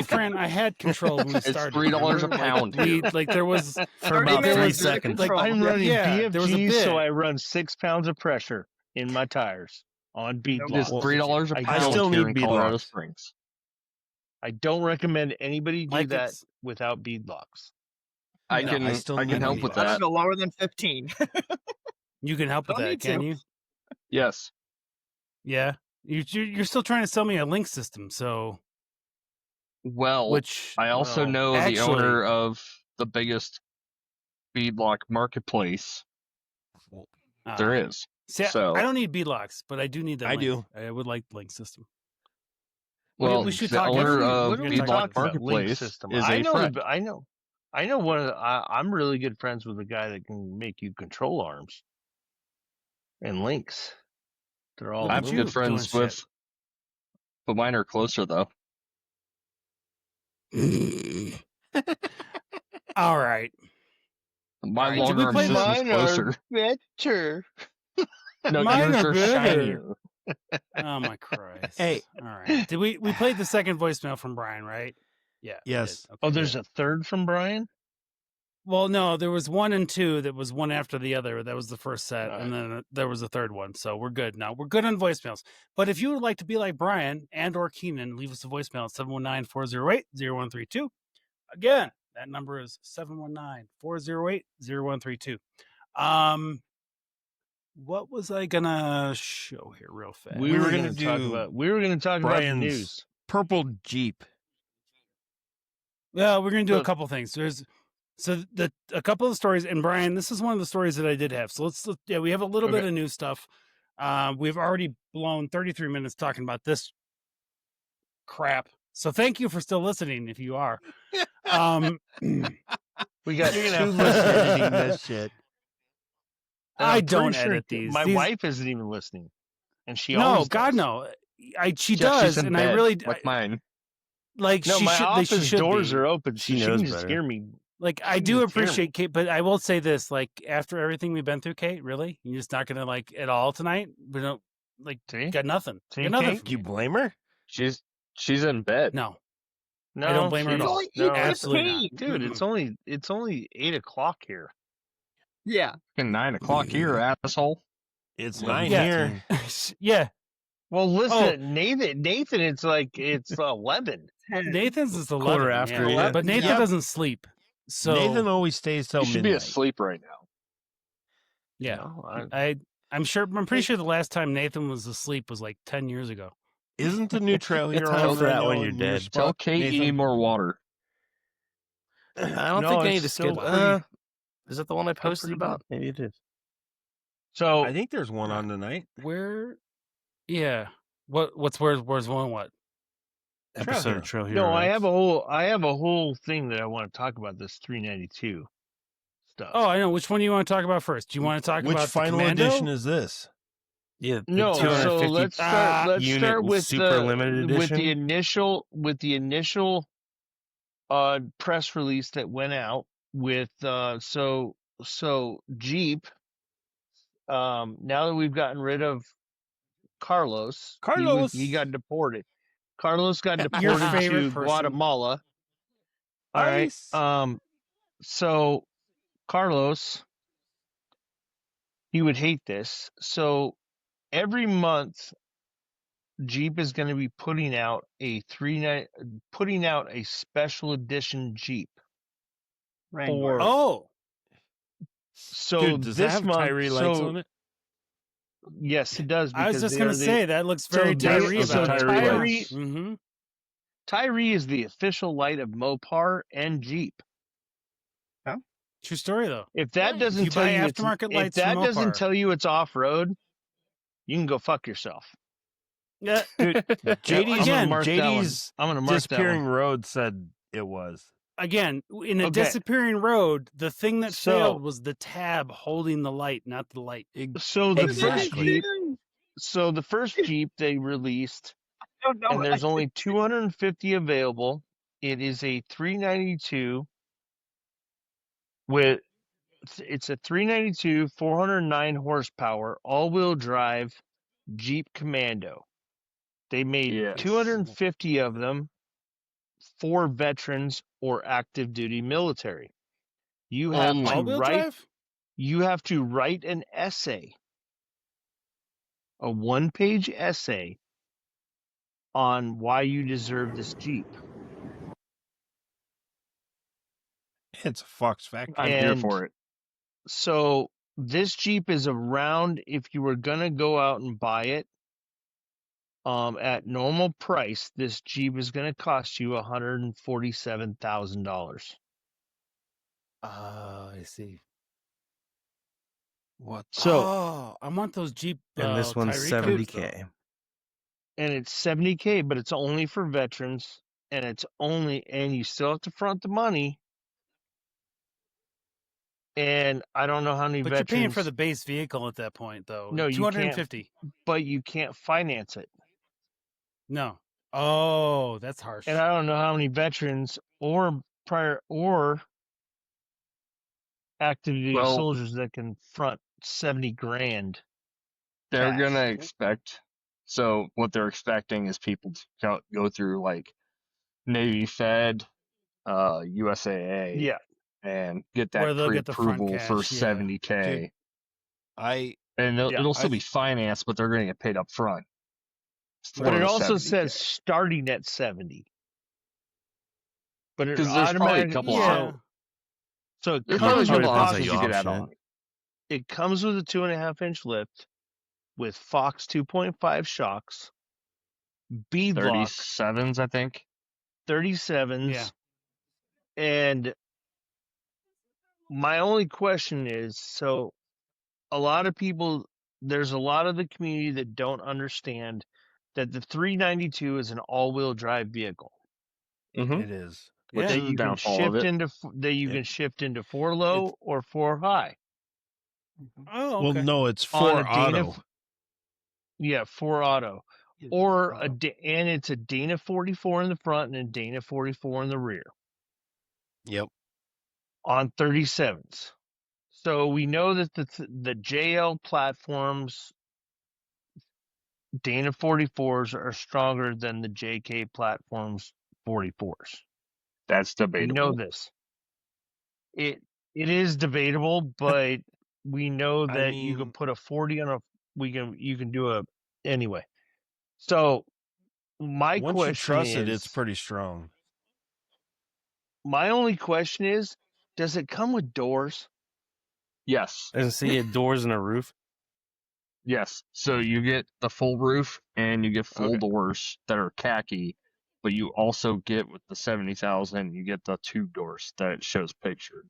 Fran, I had control when we It's started. $3 a remember? pound Like there was for about 30 3 minutes of seconds. control. I'm running yeah, there was a BFGs, bit. so I run 6 pounds of pressure in my tires on bead It's blocks. $3 a I pound still here need in bead Colorado locks. Springs. I don't recommend anybody do Like that it's- without bead locks. I No, can I still I need can help bead with I that. don't go lower than 15. You can help with Don't that, need can to. you? Yes. Yeah. You're still trying to sell me a link system, so Well, which I also well, know actually, the owner of the biggest beadlock marketplace there is. See, So I don't need beadlocks, but I do need that. I link. do. I would like the link system. well, we should the talk- owner of what are we Beadlock talking about? Link Marketplace system. is I a know. friend. I know one of the, I'm really good friends with a guy that can make you control arms and links. They're all Look at I'm you good friends doing with, shit. but mine are closer though. All right. My Alright, long did we arm play system's Mine closer. are better. No, Mine yours are are better. shinier. Oh my Christ. Hey. All right. Did we played the second voicemail from Brian, right? Yeah. we Yes. did. Okay, Oh, good. there's a third from Brian? Well, no, there was 1 and 2 that was one after the other. That was the first set, and then there was a third one. So we're good now. We're good on voicemails. But if you would like to be like Brian and or Keenan, leave us a voicemail at 719-408-0132. Again, that number is 719-408-0132. What was I gonna show here real fast? We were gonna going to talk do about the Brian's news. purple Jeep. Yeah, we're gonna do a Look. couple things. A couple of stories, and Brian, this is one of the stories that I did have. So let's we have a little bit Okay. of new stuff. We've already blown 33 minutes talking about this crap. So thank you for still listening if you are. We got You're gonna two have fun editing listeners. this shit. And I I'm pretty don't sure edit these. My These- wife isn't even listening, and she No, always God does. no. She Yeah, does, she's in and bed, I really like mine. like. No, she my should. office She should doors be. are open, so She she knows can just better. hear me. Like She I can do just hear me. appreciate Kate, but I will say this: like after everything we've been through, Kate, really, you're just not gonna like at all tonight. We don't like See? got nothing. See, Got nothing. Kate? From You blame her? She's in bed. No, No, I don't blame her at she's- all. Only No, Absolutely not. dude, it's only 8:00 here. Yeah. Fucking 9:00 here, asshole. It's 11, 9 Yeah. here. Yeah, Well, listen, Oh. Nathan, it's like it's 11. Nathan's is 11. Quarter after, yeah. But Nathan Yep. doesn't sleep. So Nathan always stays till You should be midnight. asleep right now. yeah, No, I'm pretty sure the last time Nathan was asleep was like 10 years ago. Isn't the new trail here time on for that right when now you're in your dead. spot, Tell Kate Nathan? you need more water. I don't No, think I it's need to still schedule. pretty- Is that the one I posted pretty about? Maybe it is. So I think there's one on tonight. Where? Yeah. Where's one? What? Episode Hero. of Trail Hero. no, I X. have a whole thing that I want to talk about this 392 stuff. Oh, I know. Which one do you want to talk about first? Do you want to talk Which about final the Commando? edition is this? Yeah. the No, so 250 let's start unit with super limited with the edition. initial press release that went out with so Jeep now that we've gotten rid of Carlos, he got deported. Carlos got Your deported favorite to person. Guatemala. All right. Nice. So Carlos, he would hate this. So every month, Jeep is going to be putting out a special edition Jeep. Wrangler. Oh, So Dude, does that this have month, Tyree lights on it? Yes, it does. I was because just they going are to the- say that looks very so Tyree so about it. Tyree, Mm-hmm. Tyree is the official light of Mopar and Jeep. True story though. If that If doesn't you tell buy you aftermarket if lights that from doesn't Mopar. tell you it's off road, you can go fuck yourself. Yeah, Dude, JD's, Again, mark that one. JD's I'm gonna mark that disappearing one. road said it was. again, in a Okay. disappearing road, the thing that So- failed was the tab holding the light, not the light. So the Exactly. first Jeep they released, don't know. and there's only 250 available. It is a 392 with it's a 392 409 horsepower all-wheel drive Jeep Commando. They made Yes. 250 of them for veterans or active duty military. You have Only. to All-wheel write drive? you have to write an essay, a one-page essay on why you deserve this Jeep. It's a Fox factory. I'm here And for it. So this Jeep is around, if you were gonna go out and buy it, at normal price, this Jeep is gonna cost you $147,000. Oh, I see. What? So I want those Jeep. And this one's Tyree coupes, though. $70K. and it's $70K, but it's only for veterans, and you still have to front the money. And I don't know how many But veterans, you're paying for the base vehicle at that point, though. No, you can't. 250. but you can't finance it. No. Oh, that's harsh. And I don't know how many veterans or active duty Well- soldiers that can front 70 grand. They're cash. gonna expect. So what they're expecting is people to go through like Navy Fed, USAA, Yeah. and get Where that they'll get the front pre-approval cash, for yeah. 70K, Dude, I and Yeah, it'll still be financed, but they're gonna get paid up front. But it for also 70K. says starting at 70. But it 'Cause there's probably a automatically couple Yeah. so it There's probably a comes, couple Probably depends how options you you could add option on. it comes with a 2.5-inch lift with Fox 2.5 shocks, beadlock 37s, I think. 37s. Yeah. And my only question is, so there's a lot of the community that don't understand that the 392 is an all-wheel drive vehicle Mm-hmm. it is. Which Yeah. is that the you can downfall of shift it. into that you Yeah. can shift into 4 low or 4 high. Oh, Well, okay. no, it's on for a Dana. auto. Yeah, for auto, or and it's a Dana 44 in the front and a Dana 44 in the rear Yep. on 37s. So we know that the JL platforms Dana 44s are stronger than the JK platforms 44s. That's We debatable. know this. It is debatable, but we know I that you mean- can put a 40 on a. You can do a anyway. So my Once question you trust it, is, it's pretty strong. my only question is, does it come with doors? Yes. Doesn't see it doors and a roof. Yes. So you get the full roof and you get full Okay. doors that are khaki, but you also get with the 70,000, you get the two doors that it shows pictured.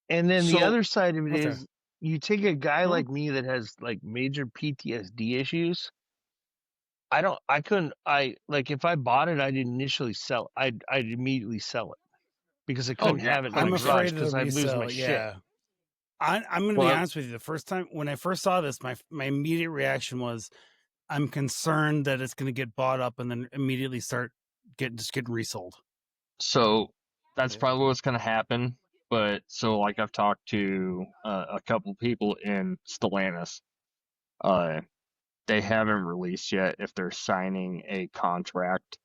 And then the So- other side of it Okay. is, you take a guy like me that has like major PTSD issues. If I bought it, I'd initially sell. I'd immediately sell it because I couldn't yeah, have it in I'm my 100%. garage afraid of because the I'd lose my resale. shit. Yeah. I'm going to be Well, honest with you. The first time when I first saw this, my immediate reaction was, I'm concerned that it's going to get bought up and then immediately start getting resold. So that's probably what's going to happen. But so, like, I've talked to a couple people in Stellantis. They haven't released yet if they're signing a contract.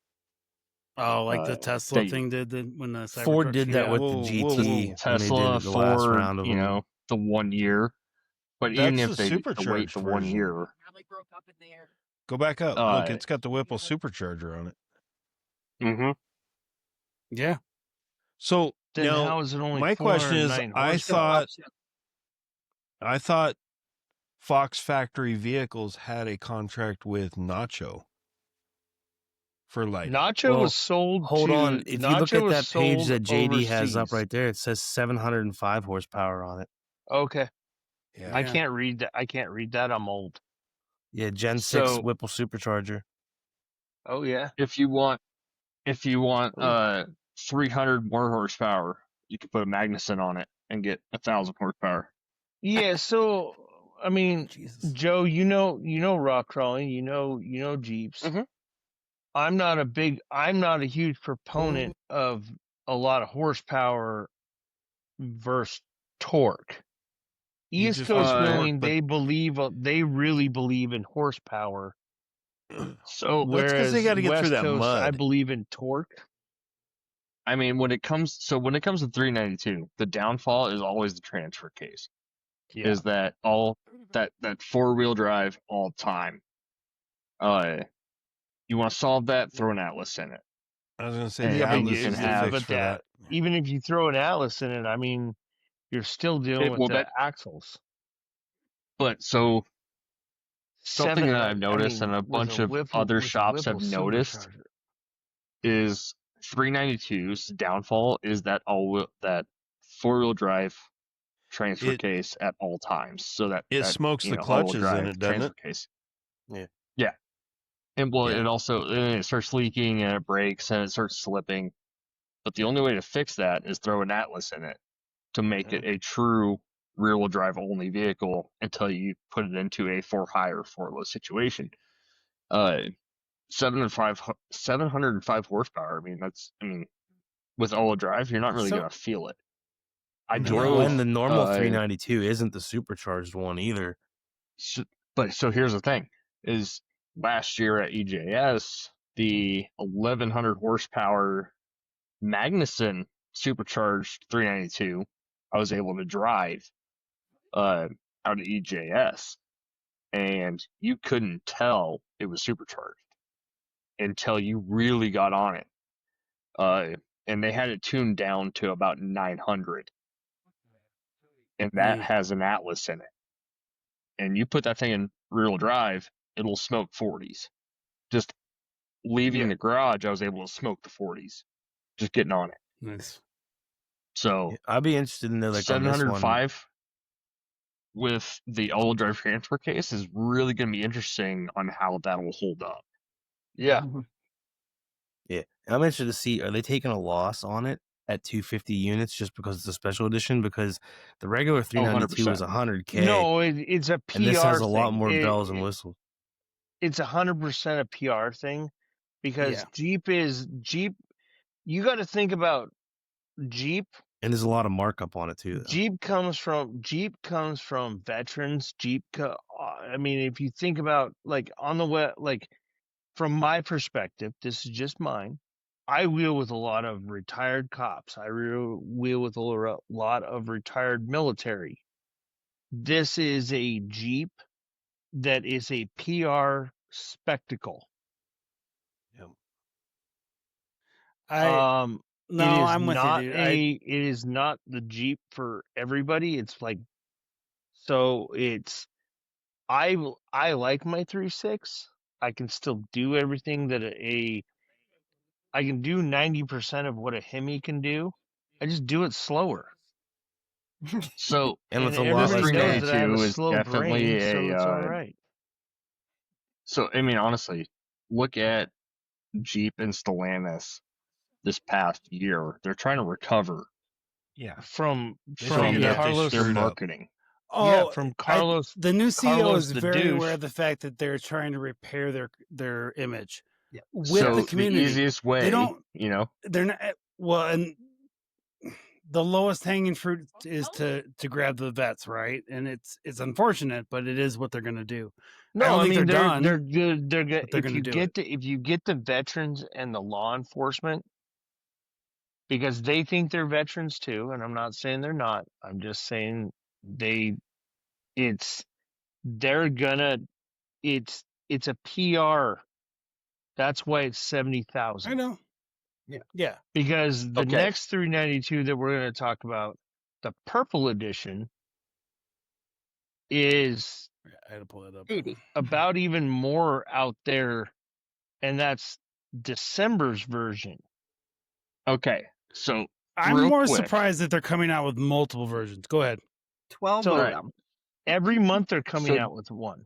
Oh, like the Tesla they- thing did when the Ford Cybertruck did came that out? with Whoa, the whoa, GT whoa. when they did Tesla, the last Ford, round of them. the 1 year. But even That's if the they wait supercharged the 1 version. year, Go back up. Look, it's got the Whipple supercharger on it. mm-hmm. Yeah. So Then now, how is it only my question is, 409 I thought Fox Factory Vehicles had a contract with Nacho for lighting. Nacho Well, was sold. Hold to, on. If you look Nacho at was that page sold that JD has up overseas. right there, it says 705 horsepower on it. Okay, Yeah. I can't read that. I'm old. Yeah, Gen 6 So- Whipple supercharger. Oh yeah. If you want 300 more horsepower, you can put a Magnuson on it and get 1,000 horsepower. Yeah. So I mean, Jesus. Joe, you know rock crawling. You know Jeeps. Mhm. I'm not a huge proponent of a lot of horsepower versus torque. You East just Coast want torque, Milling, but- they really believe in horsepower. So That's 'cause they Whereas gotta get West through that Coast, I mud. believe in torque. I mean, when it comes to 392, the downfall is always the transfer case. Yeah. Is that all that 4-wheel drive all time? You want to solve that? Throw an Atlas in it. I was going to say, And the Yeah, but Atlas you is can the have- fix but for that, that. even if you throw an Atlas in it, I mean, you're still dealing with the axles. But so something that I've noticed and a with bunch of Whipple- other with a shops have Whipple noticed supercharger. is 392's downfall is that 4-wheel drive transfer It- case at all times. So that It that, smokes you the know, all-wheel clutches in drive it, doesn't transfer it? case. Yeah. Yeah. And well, Yeah. it also it starts leaking and it breaks and it starts slipping. But the only way to fix that is throw an Atlas in it to make it a true rear-wheel drive only vehicle until you put it into a for-high or for-low situation. 705 horsepower. I mean, with all-wheel drive, you're not really So- gonna feel it. I And drove the normal uh, 392 isn't the supercharged one either. So here's the thing: is last year at EJS, the 1100 horsepower Magnuson supercharged 392, I was able to drive out of EJS, and you couldn't tell it was supercharged until you really got on it. And they had it tuned down to about 900, and that has an Atlas in it. And you put that thing in rear-wheel drive, it'll smoke 40s. Just leaving the garage, I was able to smoke the 40s. Just getting on it. Nice. So I'd be interested in the like on this one. 705 with the all-wheel drive transfer case is really going to be interesting on how that will hold up. Yeah. Yeah, I'm interested to see, are they taking a loss on it at 250 units just because it's a special edition, because the regular 392 is 100K. No, it's a PR and this has a lot thing. more bells and whistles. It's 100% a PR thing, because Jeep. You got to think about Jeep. And there's a lot of markup on it too, though. Jeep comes from veterans. I mean, if you think about like on the web, like from my perspective, this is just mine. I wheel with a lot of retired cops. I wheel with a lot of retired military. This is a Jeep that is a PR spectacle. I'm with you, dude. It is not the Jeep for everybody. It's like, so it's, I like my 3.6. I can still do everything that I can do 90% of what a Hemi can do. I just do it slower. So, and with a lot less knows that I have a is slow definitely brain, so it's all right. So, I mean, honestly, look at Jeep and Stellantis this past year. They're trying to recover. Yeah. From Carlos, their marketing. From Carlos. The new CEO Carlos is the very douche. aware of the fact that they're trying to repair their image with So the community. the easiest way, they don't, they're not well, and the lowest hanging fruit is to grab the vets, right? And it's unfortunate, but it is what they're going to do. No, I mean they're done. They're good. If you get the veterans and the law enforcement, because they think they're veterans too, and I'm not saying they're not. I'm just saying it's a PR. That's why it's 70,000. I know. Yeah. Because the next 392 that we're going to talk about, the purple edition, is I had to pull that up. 80. About even more out there, and that's December's version. Okay, so I'm more surprised that they're coming out with multiple versions. Go ahead. 12 of them. Every month they're coming out with one.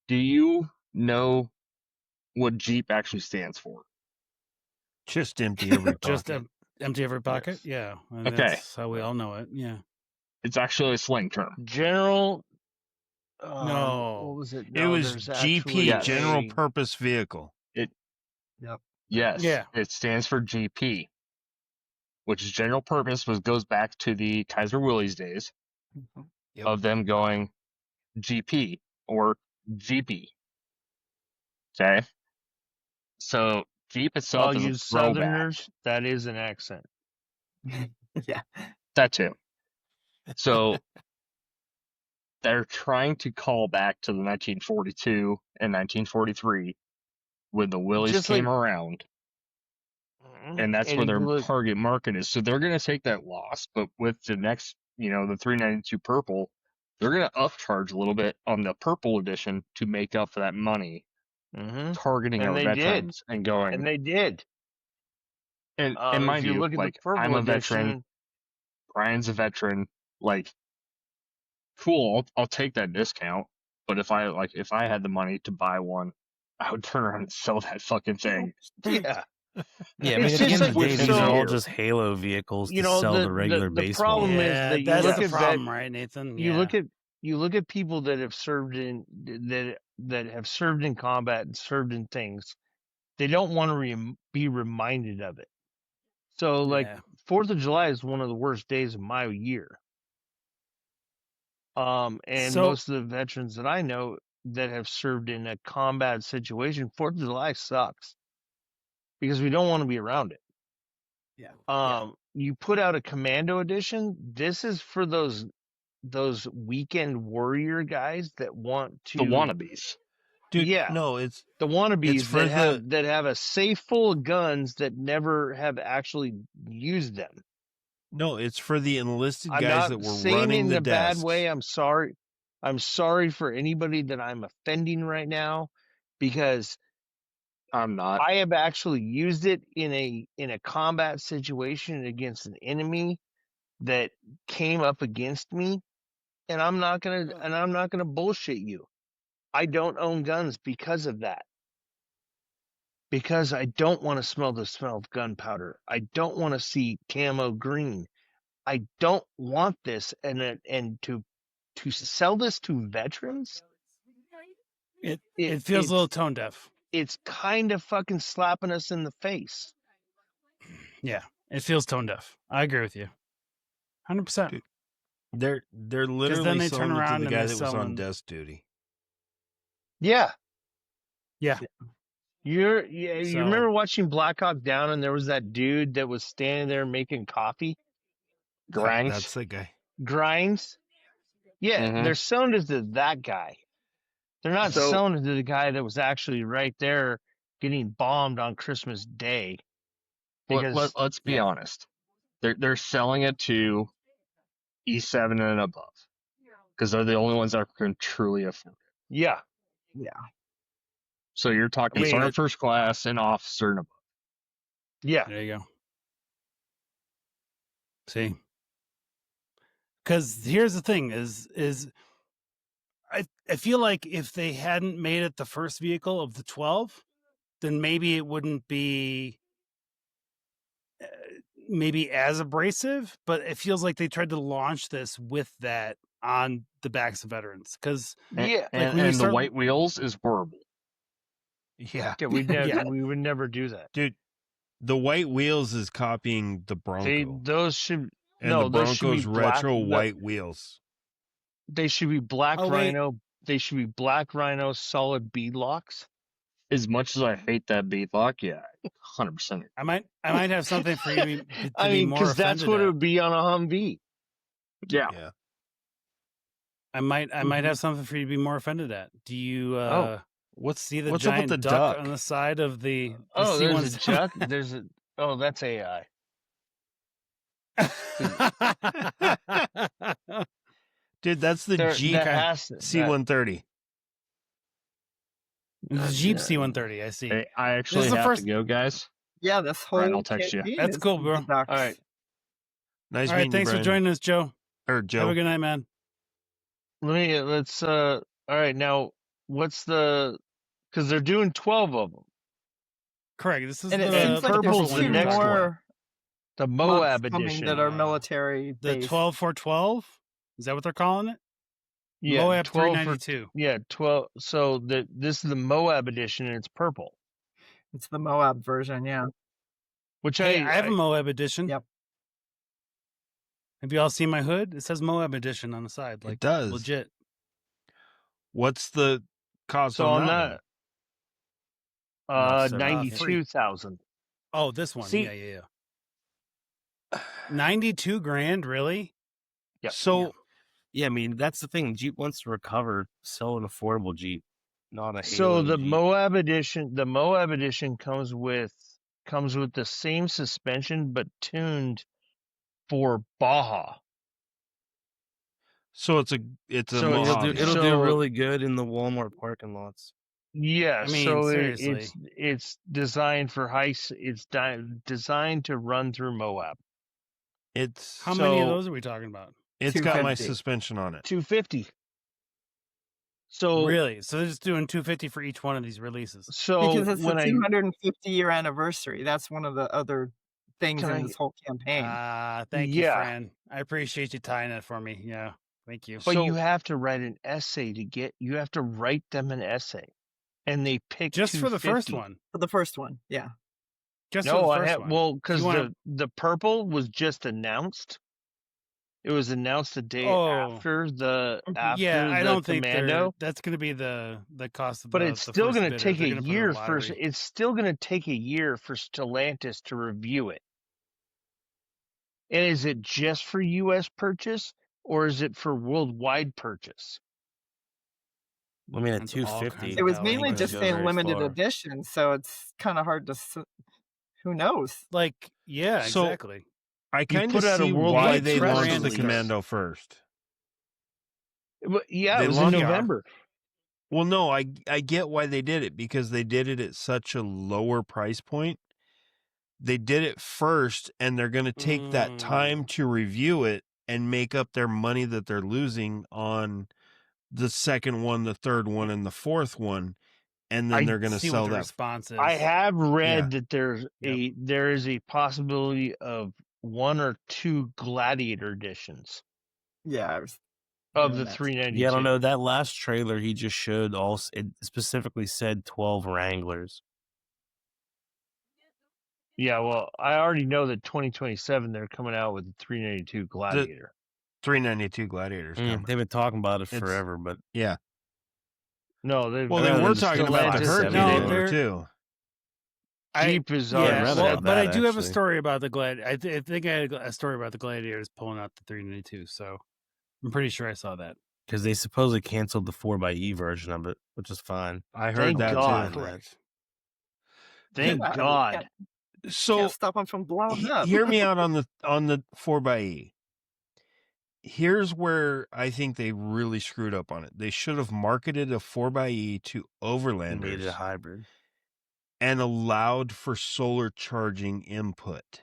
Do you know what Jeep actually stands for? Just empty every pocket. Just empty every pocket? Yes. Yeah. And Okay. That's how we all know it. Yeah. It's actually a slang term. General. No. What was it? It was GP, General Purpose Vehicle. Yes. Yeah. It stands for GP, which is general purpose, goes back to the Kaiser Willys days of them going GP or GP. Okay. So Jeep itself All is you a throwback. Southerners, that is an accent. Yeah. That too. So they're trying to call back to the 1942 and 1943 when the Willys Just came like- around. And that's where their target market is. So they're going to take that loss, but with the next, the 392 purple, they're going to upcharge a little bit on the purple edition to make up for that money, targeting And our they veterans and going. And they did. And If mind you you, look at the like purple I'm a edition- veteran, Brian's a veteran. Like, cool, I'll take that discount. But if I had the money to buy one, I would turn around and sell that fucking thing. Yeah. Yeah, I mean, It's at the end just of the day, like- these are all so- just Halo vehicles You to know, sell the- the regular the baseball. problem is Yeah, that you that's look the at problem, vet- right, Nathan? You Yeah. look at people that have served that have served in combat and served in things. They don't want to be reminded of it. So, like, Yeah. 4th of July is one of the worst days of my year. And So- most of the veterans that I know that have served in a combat situation, 4th of July sucks because we don't want to be around it. Yeah. You put out a commando edition. This is for those weekend warrior guys that want to The wannabes. Dude, yeah. no, it's the wannabes it's for that have a safe full of guns that never have actually used them. no, it's for the enlisted I'm guys not that were saying running in the a bad desks. way. I'm sorry. I'm sorry for anybody that I'm offending right now, because I'm not. I have actually used it in a combat situation against an enemy that came up against me, and I'm not gonna bullshit you. I don't own guns because of that. because I don't want to smell the smell of gunpowder. I don't want to see camo green. I don't want this, and to sell this to veterans, it feels a little tone deaf. It's kind of fucking slapping us in the face. Yeah, it feels tone deaf. I agree with you, 100%. They're literally then they turn selling it to around the and guy they're that was on selling- desk duty. Yeah, Yeah. You So- remember watching Black Hawk Down, and there was that dude that was standing there making coffee. Grimes. That's the guy. Grimes. Yeah, Mhm. they're selling it to that guy. They're not So- selling it to the guy that was actually right there getting bombed on Christmas Day. Because Let's be honest. They're selling it to E7 and above because they're the only ones that can truly afford it. Yeah. So you're talking Sergeant First Class and Officer and above. Yeah. There you go. See, because here's the thing: is I feel like if they hadn't made it the first vehicle of the 12, then maybe it wouldn't be maybe as abrasive. But it feels like they tried to launch this with that on the backs of veterans. Because And the white wheels is horrible. Yeah. Yeah, we would never do that. Dude, the white wheels is copying the Bronco. Those should and no, the those should Bronco's be black, retro white wheels. They should be black Oh, wait. Rhino. They should be black Rhino solid beadlocks. As much as I hate that beadlock, yeah, 100%. I might have something for you to be I mean, more because that's offended what it at. would be on a Humvee. Yeah. I might have something for you to be more offended at. Do you see the what's up with giant the duck duck? on the side of the Oh, there's a C-17? duck. There's a. Oh, that's AI. Dude, that's the There- Jeep that has- C-130. The Jeep C-130. I see. Hey, I actually This is the have first- to go, guys. Yeah, this whole Brian, I'll text you. campaign That's is cool, bro. the ducks. All right. Nice All right, meeting thanks you, for Brian. joining us, Joe. Or Joe. Have a good night, man. Let's all right, now what's the because they're doing 12 of them. Correct. This is And it the seems like purple's there's the two next more The Moab months coming edition. that are military the based. 12 for 12. Is that what they're calling it? Yeah, Moab 12 for 392. Yeah, 12. So this is the Moab edition and it's purple. It's the Moab version, yeah. Which Hey, I have a Moab edition. Yep. Have you all seen my hood? It says Moab edition on the side. Like, It does. legit. What's the cost So on on that No, 92,000. Oh, this one. See- Yeah. 92 grand, really? Yep. So, Yeah, I mean that's the thing. Jeep wants to recover, sell an affordable Jeep, not a. So Halo the Jeep. Moab edition comes with the same suspension but tuned for Baja. so it's a So Mojave. It'll do So- really good in the Walmart parking lots. Yeah, I mean, so seriously. it's designed for designed to run through Moab. It's How many of So- those are we talking about? it's got my 250. suspension on it. 250. So Really? So they're just doing 250 for each one of these releases. so Because it's the when I 250 year anniversary. That's one of the other things Can in I- this whole campaign. Thank you, Yeah. Fran. I appreciate you tying that for me. Yeah. Thank you. but So- you have to write an essay you have to write them an essay. And they pick Just for the first 250. one. For the first one, yeah. Just for No, the I first have one. well because You wanna- the purple was just announced. It was announced a day Oh. after the yeah, I don't think Commando. that's going to be the cost of But the, it's the still first going to bidder. take They're a gonna put it in year a for lottery. it's still going to take a year for Stellantis to review it. And is it just for U.S. purchase or is it for worldwide purchase? I mean, at That's all 250. kinds It was Well, mainly English just goes saying very limited far. edition, so it's kind of hard to. Who knows? Like, yeah, So- exactly. I kind of put out a see why worldwide they press launched the release. Commando first. But yeah, They it was in launched- November. Well, no, I get why they did it because they did it at such a lower price point. They did it first, and they're going to take that time to review it and make up their money that they're losing on the second one, the third one, and the fourth one. and then they're going to See sell what the that. response is. I have read Yeah. that there is a possibility of 1 or 2 Gladiator editions Yeah, I was of hearing the that. 392. Yeah, I don't know. That last trailer he just showed, it specifically said 12 Wranglers. Yeah, well, I already know that 2027 they're coming out with the 392 Gladiator. 392 Gladiators coming. They've been talking about it It's- forever, but Yeah. No, they Well, they rather were than talking about the Stellantis Hurt and No, vehicle they're- too. Jeep is Yeah, already rather well, have but I that, do have a actually. story about the Glad. I think I had a story about the Gladiators pulling out the 392. So I'm pretty sure I saw that. because they supposedly canceled the 4xe version of it, which is fine. I heard Thank that God. too. Correct. Thank Yeah, God. So Can't stop them from blowing up. hear me out on the 4xe. Here's where I think they really screwed up on it. They should have marketed a 4xe to Made it a overlanders hybrid. and allowed for solar charging input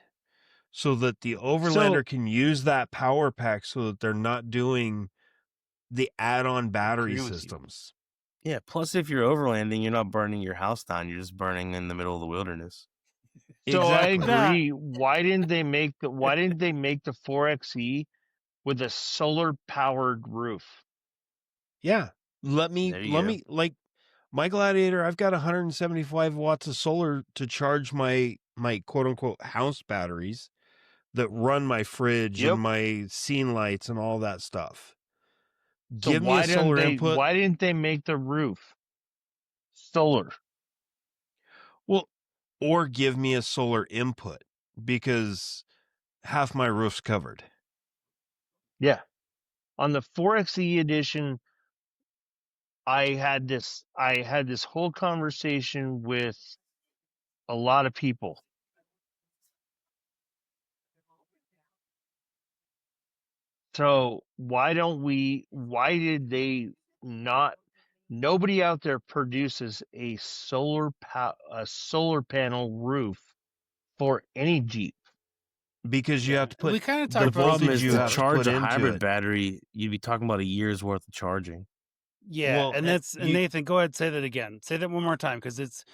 so that the overlander can use that power pack so that they're not doing the add-on battery Agree with you. systems. Yeah, plus if you're overlanding, you're not burning your house down. You're just burning in the middle of the wilderness. So Exactly. I agree. Why didn't they make the 4xe with a solar powered roof? Yeah. Let There you me go. like my Gladiator, I've got 175 watts of solar to charge my quote unquote house batteries that run my fridge Yep. and my scene lights and all that stuff. So Give me a solar input. Why didn't they make the roof solar? Well, or give me a solar input because half my roof's covered. Yeah. On the 4xe edition, I had this whole conversation with a lot of people. So why did they not, nobody out there produces a solar panel roof for any Jeep. Because you have to put We kind of The talked about problem voltage is you to have to charge put a into hybrid it. battery, you'd be talking about a year's worth of charging. Yeah, Well, and and and Nathan, go ahead, say that again. Say that one more time, because it's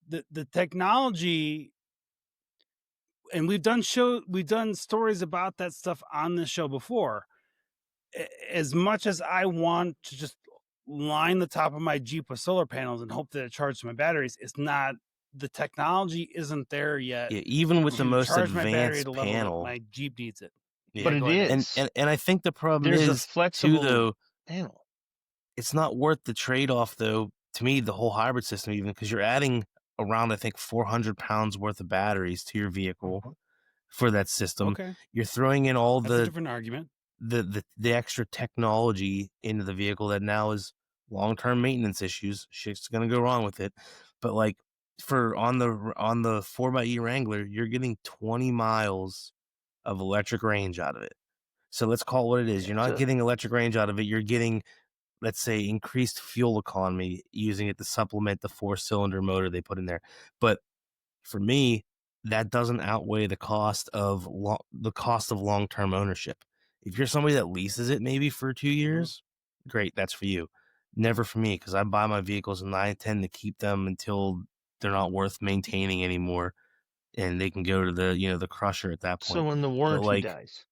the technology, and we've done stories about that stuff on this show before. As much as I want to just line the top of my Jeep with solar panels and hope that it charges my batteries, it's not. The technology isn't there yet. Yeah, even with the to most charge my battery advanced at a level that panel. my Jeep needs it. Yeah, But it go ahead. is. and I think the problem There's a is flexible too, though, panel. it's not worth the trade-off, though, to me, the whole hybrid system, even because you're adding around, I think, 400 pounds worth of batteries to your vehicle for that system. Okay, You're throwing in all that's a the different argument. the extra technology into the vehicle that now is long-term maintenance issues. Shit's gonna go wrong with it. But like for on the 4xe Wrangler, you're getting 20 miles of electric range out of it. So let's call it what it is. You're not getting electric range out of it. You're getting, let's say, increased fuel economy using it to supplement the 4-cylinder motor they put in there. But for me, that doesn't outweigh the cost of long-term ownership. If you're somebody that leases it maybe for 2 years, great, that's for you. Never for me, because I buy my vehicles and I tend to keep them until they're not worth maintaining anymore, and they can go to the crusher at that point. So when the warranty dies.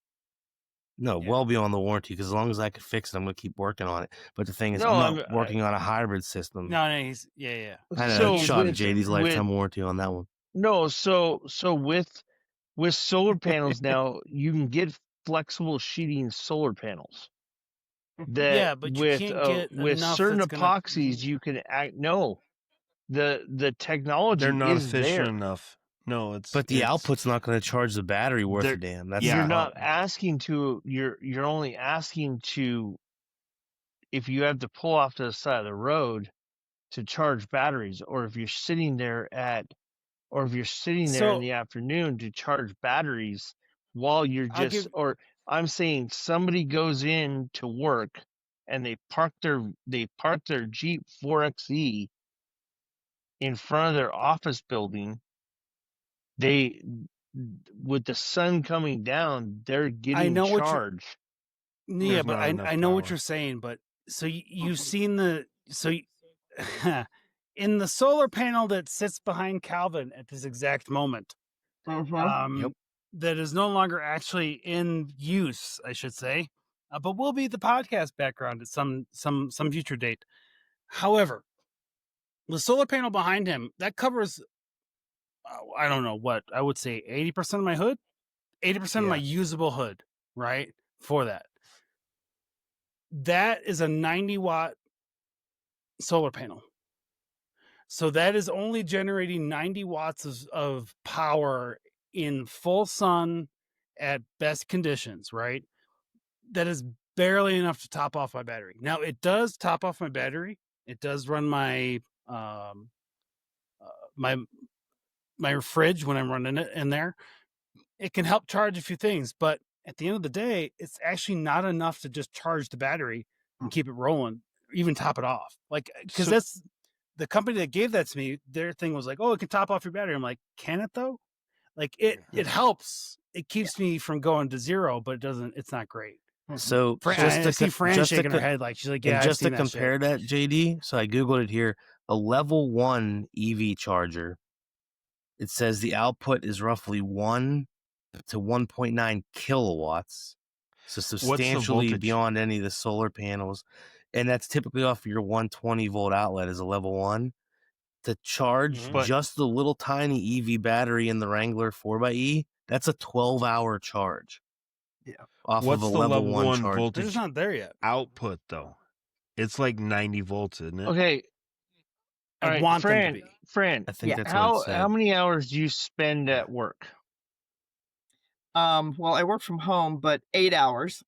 No, well beyond the warranty, because as long as I can fix it, I'm going to keep working on it. But the thing is, No, I'm not working on a hybrid system. No, he's yeah. I know, So shot at with- JD's lifetime with- warranty on that one. No, so with solar panels now, you can get flexible sheeting solar panels. That Yeah, but you with can't get with enough certain that's gonna- epoxies you can act. No, the technology They're not is efficient there. enough. No, But the output's not going to charge the battery worth a They're- damn. That's You're the not problem. asking to. You're only asking to. If you have to pull off to the side of the road to charge batteries, or if you're sitting there in the afternoon to charge batteries while you're I'll just, give- or I'm saying somebody goes in to work and they park their Jeep 4xe in front of their office building. They, with the sun coming down, they're getting know what you're- charged. Yeah, There's but not enough I know what power. you're saying, but so you've seen the in the solar panel that sits behind Calvin at this exact moment, that is no longer actually in use, I should say, but will be the podcast background at some future date. However, the solar panel behind him that covers, I don't know what I would say, 80% of my hood, 80% of my usable hood, right? For that. That is a 90-watt solar panel. So that is only generating 90 watts of power in full sun at best conditions, right? That is barely enough to top off my battery. Now, it does top off my battery. It does run my my fridge when I'm running it in there. It can help charge a few things, but at the end of the day, it's actually not enough to just charge the battery and keep it rolling, even top it off. Like, because that's the company that gave that to me. Their thing was like, "Oh, it can top off your battery." I'm like, "Can it though?" Like it helps. It keeps me from going to zero, but it doesn't. It's not great. So I see Fran shaking her head like she's like, "Yeah." And just to I've seen compare that, JD. So I googled it here. A level 1 EV charger. It says the output is roughly 1 to 1.9 kilowatts, so substantially beyond any of the solar panels, and that's typically off your 120 volt outlet as a level 1. To charge just the little tiny EV battery in the Wrangler 4xe, that's a 12-hour charge. Yeah. Off What's of a the level 1 voltage? charge. They're just not there yet. Output though, it's like 90 volts, isn't it? Okay. All right, want Fran, them to be. Fran, I think that's what it said. how many hours do you spend at work? Well, I work from home, but 8 hours.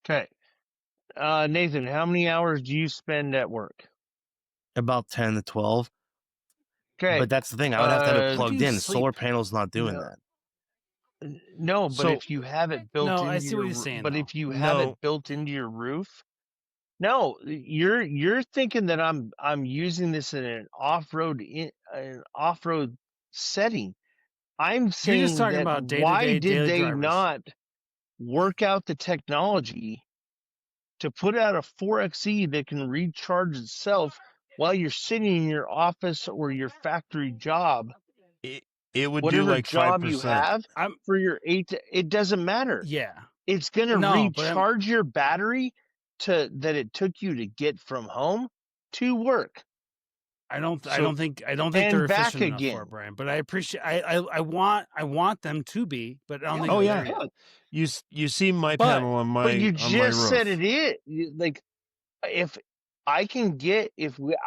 Okay. Nathan, how many hours do you spend at work? About 10 to 12. Okay. But that's the thing. I would have to have it plugged in. sleep? Solar panel's not doing that. No, but So- if you have it built No, into I see what your he's saying, but though. if you have No. it built into your roof, no, you're thinking that I'm using this in an off-road setting. I'm saying You're just talking that about day-to-day why did daily they drivers. not work out the technology to put out a 4xe that can recharge itself while you're sitting in your office or your factory job? It would Whatever do like job you 5%. have for your it doesn't matter. Yeah. It's gonna No, but I'm- recharge your battery that it took you to get from home to work. I don't So- think and they're back efficient enough again. for it, Brian. But I appreciate. I want them to be, but I don't think. Oh they're yeah, there yet. you see my But- panel on my But you on my just roof. said it is like if I can get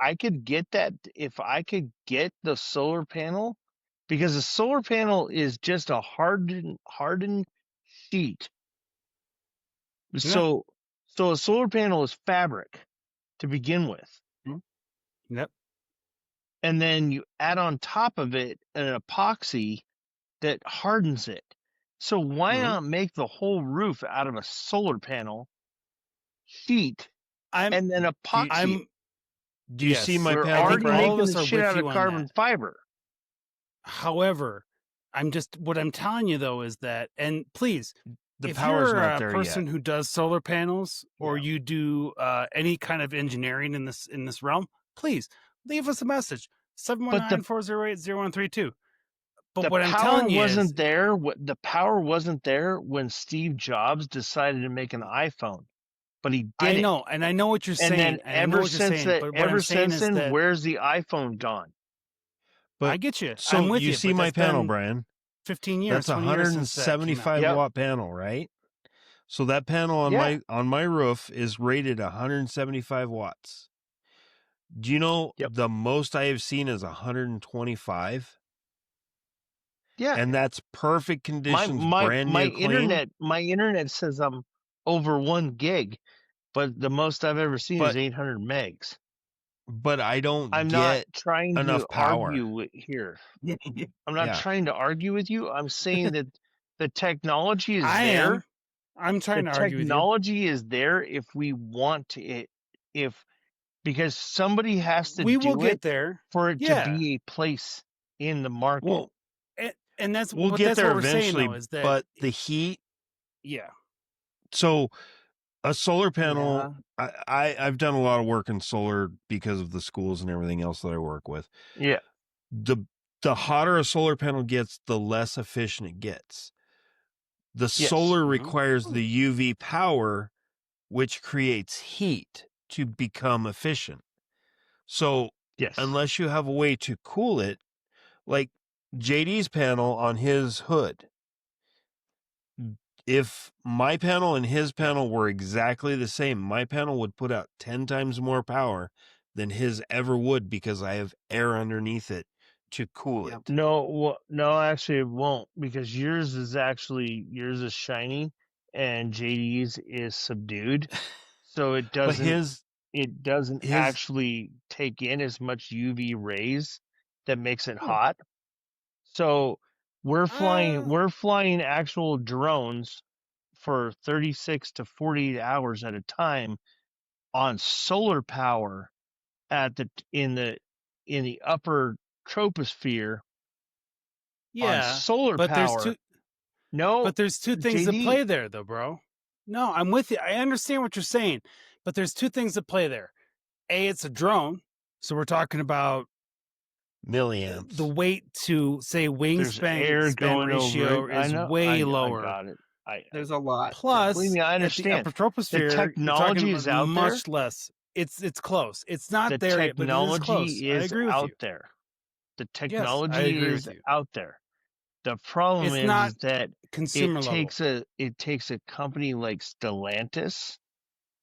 I could get the solar panel, because the solar panel is just a hardened sheet. So a solar panel is fabric to begin with. Yep. And then you add on top of it an epoxy that hardens it. So why not make the whole roof out of a solar panel sheet and then epoxy it? Do you see my We're panel? already all of making us the are shit with out you of on carbon that. fiber. However, what I'm telling you though is that, and please, The if power's you're not a there person yet. who does solar panels or you do any kind of engineering in this realm, please leave us a message 719-408-0132. But The what I'm power telling you wasn't is, there. The power wasn't there when Steve Jobs decided to make an iPhone, but he did I it. know, and I know what you're And saying. then And I know what you're saying, but what I'm saying is that where's the iPhone gone? But I get you. So I'm with you you. see but my that's panel, been Brian. 15 years. That's a 20 years since that came out. 175 Yep. watt panel, right? So that panel on my roof is rated 175 watts. Do you know the most I have seen is 125? Yeah. And that's perfect conditions, brand new, clean. My internet says I'm over 1 gig, but the most I've ever seen is 800 megs. But I don't I'm not get trying enough to power. argue here. I'm not Yeah. trying to argue with you. I'm saying that the technology is I there. am. I'm trying The to argue with you. technology is there if we want to, because somebody has to We do will get it there. for it Yeah. to be a place in the market. Well, And that's we'll get that's there what we're eventually, saying, though, is that but the heat. yeah. So A solar panel, I've done a lot of work in solar because of the schools and everything else that I work with. Yeah. The hotter a solar panel gets, the less efficient it gets. The solar requires the UV power, which creates heat to become efficient. So unless you have a way to cool it, like JD's panel on his hood, if my panel and his panel were exactly the same, my panel would put out 10 times more power than his ever would because I have air underneath it to cool it. No, no, actually it won't, because yours is shiny and JD's is subdued. So it doesn't actually take in as much UV rays that makes it hot. So we're flying actual drones for 36 to 48 hours at a time on solar power in the upper troposphere. On solar but power. there's two things JD. at play there, though, bro. No, I'm with you. I understand what you're saying, but there's two things at play there. A, it's a drone, so we're talking about milliamps. The weight to say wingspan span ratio is way lower. I got it. There's a lot. Plus, believe me, I understand. at the upper troposphere, The technology is out much there. less. It's close. It's not The there yet, but it is close. technology I is agree with out you. there. The Yes, I technology agree is with you. out there. The problem It's not is that consumer it takes a company like Stellantis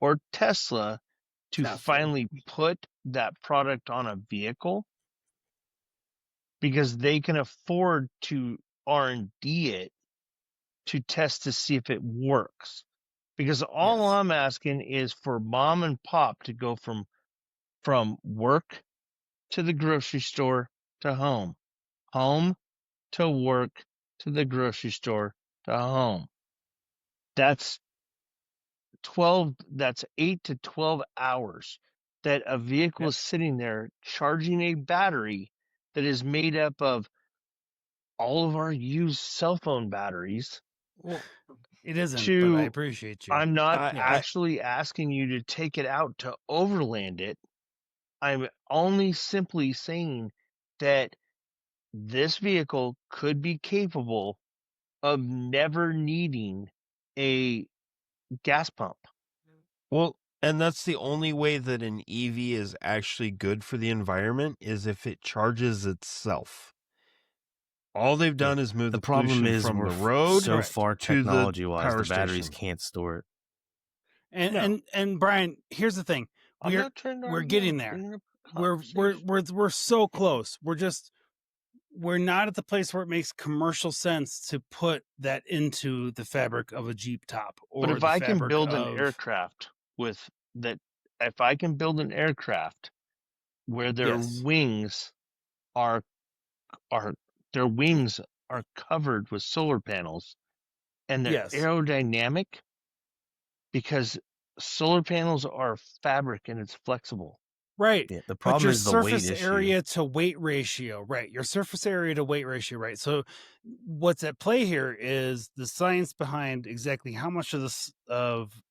or Tesla to finally put that product on a vehicle, because they can afford to R&D it to test to see if it works. Because all I'm asking is for mom and pop to go from work to the grocery store to home, home to work to the grocery store to home. That's 8 to 12 hours that a vehicle is sitting there charging a battery that is made up of all of our used cell phone batteries. Well, it isn't, but I appreciate you. I'm not actually asking you to take it out to overland it. I'm only simply saying that this vehicle could be capable of never needing a gas pump. Well, and that's the only way that an EV is actually good for the environment is if it charges itself. All they've done is move the problem pollution is from we're the road so far to the technology-wise, power the batteries station. can't store it. And Brian, here's the thing: I'm not trying to we're argue, getting I'm there. bringing up a We're so close. We're not at the place where it makes commercial sense to put that into the fabric of a Jeep top. Or But if the I can fabric build an of- aircraft with that, if I can build an aircraft where their wings are covered with solar panels and they're aerodynamic, because solar panels are fabric and it's flexible. Right. Yeah, the But problem your is the weight surface issue. area to weight ratio, right? Your surface area to weight ratio, right? So what's at play here is the science behind exactly how much of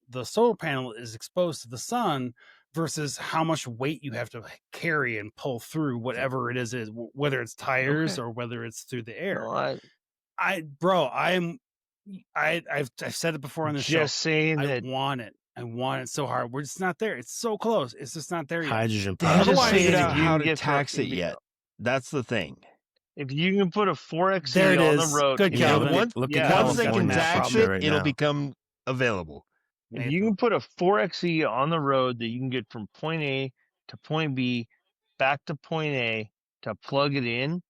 the solar panel is exposed to the sun versus how much weight you have to carry and pull through whatever it is whether it's tires or whether it's through the air. No, I've said it before on the show. Just saying I that want it. I want it so hard. We're just not there. It's so close. It's just not there yet. Hydrogen They power. haven't Otherwise, figured if out you how can to get tax for- it yet. That's the thing. if you can put a 4xe There it on is. the road, Good, if Calvin. Once Look at once they can California's tax problem it, right it'll now. become available. if you can put a 4xe on the road that you can get from point A to point B, back to point A to plug it in,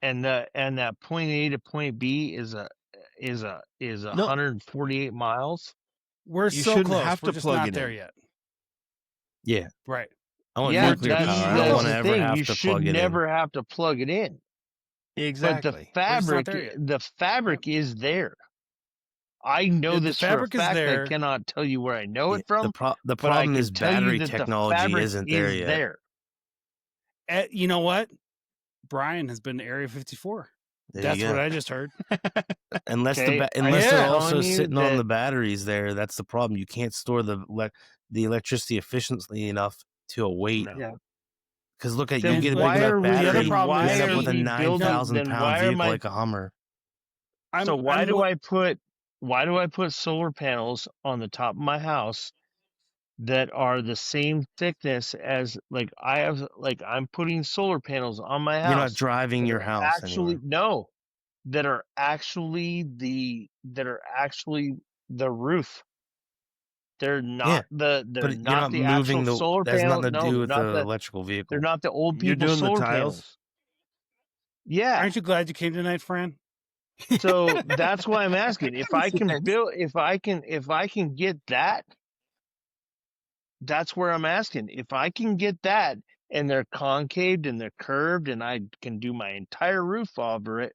and that point A to point B is 148 miles. We're You so shouldn't close. have We're to just plug not it there in. yet. Yeah. Right. I want Yeah, nuclear power. I don't that's want to the ever thing. have You to should plug it never have to plug it in. Exactly. But the fabric is there. I know The this for a fabric is fact. there. I cannot tell you where I know it in. from. The but I problem can is tell you battery that the technology fabric isn't there is yet. there. You know what? Brian has been to Area 54. There That's you what go. I just heard. Unless Okay, unless Yeah. they're telling also you sitting on that- the batteries there, that's the problem. You can't store the electricity efficiently enough to await. No. Yeah. Because look at Then you get a big why enough are we- battery, other you problem end is up with a we building- 9,000 then pound why are vehicle my- like a Hummer. why do I put solar panels on the top of my house that are the same thickness as I'm putting solar panels on my house. You're not driving that your are house actually anywhere. no, that are actually the roof. They're not but you're not the moving actual the. solar That's panel. nothing to No, do they're with not the the electrical vehicle. they're not the old You're people doing the solar tiles? panels. Yeah. Aren't you glad you came tonight, Fran? So that's why I'm asking if I can get that. That's where I'm asking if I can get that, and they're concaved and they're curved, and I can do my entire roof over it.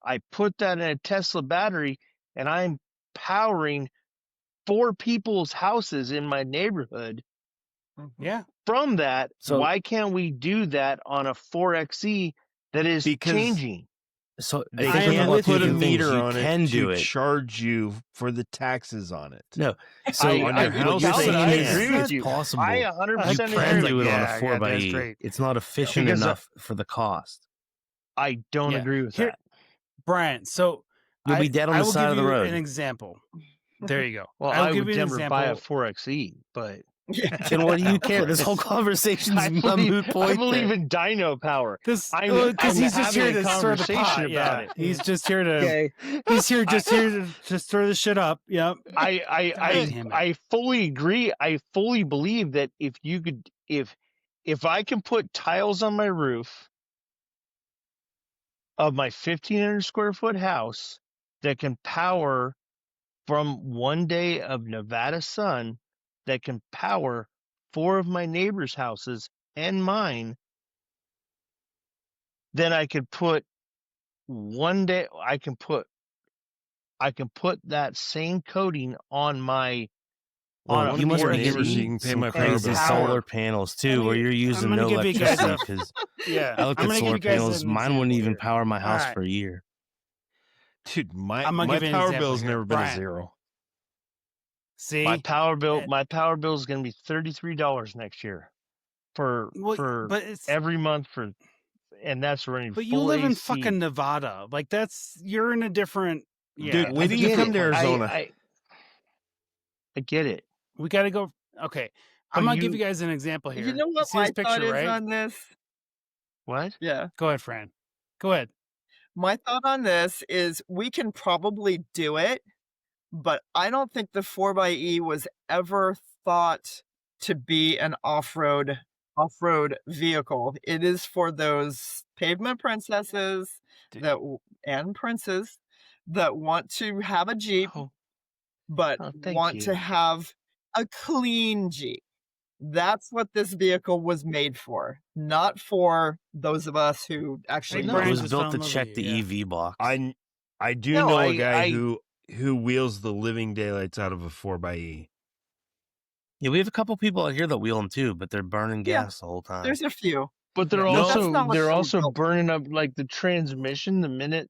I put that in a Tesla battery, and I'm powering 4 people's houses in my neighborhood. Yeah. From that, So- why can't we do that on a 4xe that is changing? So They I can't with put a two things. meter You on can it do to it. charge you for the taxes on it. No, so on your what house, you're they saying I is agree with it's you. possible. I You 100% can agree. do it on Yeah, a 4x8. that's great. It's not efficient Because enough for the cost. I don't Yeah. agree with Here- that. Brian, so You'll be dead on I the will side give of the you road. an example. There you go. Well, I'll I give would you an never buy a example. 4xe, but Then what do you care? This whole conversation's I a believe, moot point. I believe there. in Dino power. Because I'm he's just having here a to stir the conversation pot. about Yeah, it. he's just here to. Okay. He's here just here to stir the shit up. Yep. God damn it. I fully agree. I fully believe that if I can put tiles on my roof of my 1,500 square foot house that can power from one day of Nevada sun, that can power 4 of my neighbors' houses and mine, then I could put I can put that same coating on my Well, you must be neighbors so you getting can pay some my crazy power. solar panels too, where you're using gonna no give you guys electricity. a- Because Yeah. I looked I'm at gonna give solar you guys panels. an Mine wouldn't example even here. power my house Alright. for a year. Dude, my I'm gonna give you an power example bill's here. never been a Brian. zero. See, my power bill is going to be $33 next year for but it's every month and that's running but full you live in AC. fucking Nevada. Like you're in a different. Yeah, Dude, wait till you get come it. to Arizona. I get it. we got to go. Okay, I'm But gonna give you guys an example here. You know what See my this picture, thought is right? on this? What? Yeah. Go ahead, Fran. Go ahead. My thought on this is we can probably do it, but I don't think the 4xe was ever thought to be an off-road vehicle. It is for those pavement princesses and princes that want to have a Jeep, but thank want you. to have a clean Jeep. That's what this vehicle was made for, not for those of us who actually Hey, know. Brian It was just built to fell in check love the with you, EV box. I do No, know I- a guy I- who wheels the living daylights out of a 4xe. Yeah, we have a couple people out here that wheel them too, but they're burning Yeah, gas the whole time. There's a few. But they're Yeah, that's not what also they built. burning up like the transmission the minute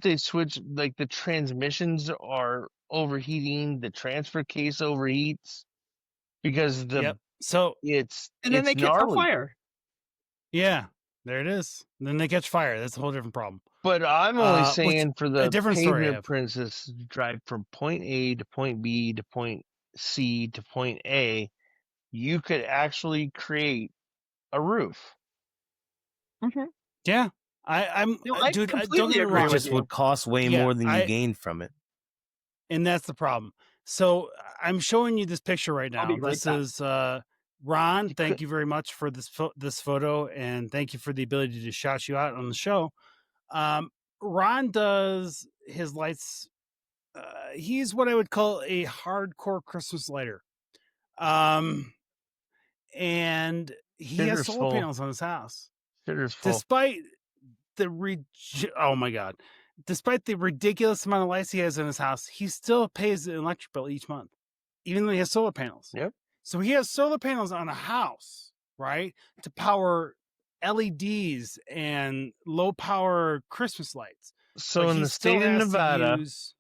they switch, like the transmissions are overheating, the transfer case overheats because Yep. So it's And then it's they catch on gnarly. fire. yeah, there it is. Then they catch fire. That's a whole different problem. But I'm only Which- saying for the a different story, pavement Ev. princess to drive from point A to point B to point C to point A, you could actually create a roof. Yeah, I'm No, I dude. completely Don't get me agree wrong. It with just you. would cost way Yeah, more than you gained from it. And that's the problem. So I'm showing you this picture right I'll now. be right This back. is Ron. Thank you very much for this photo, and thank you for the ability to shout you out on the show. Ron does his lights. He's what I would call a hardcore Christmas lighter. And he has Shitter's solar full. panels on his house. Shitter's full. Despite the oh my god, despite the ridiculous amount of lights he has in his house, he still pays an electric bill each month, even though he has solar panels. Yep. So he has solar panels on a house, right, to power LEDs and low power Christmas lights. So but in he the still state of has Nevada, to use...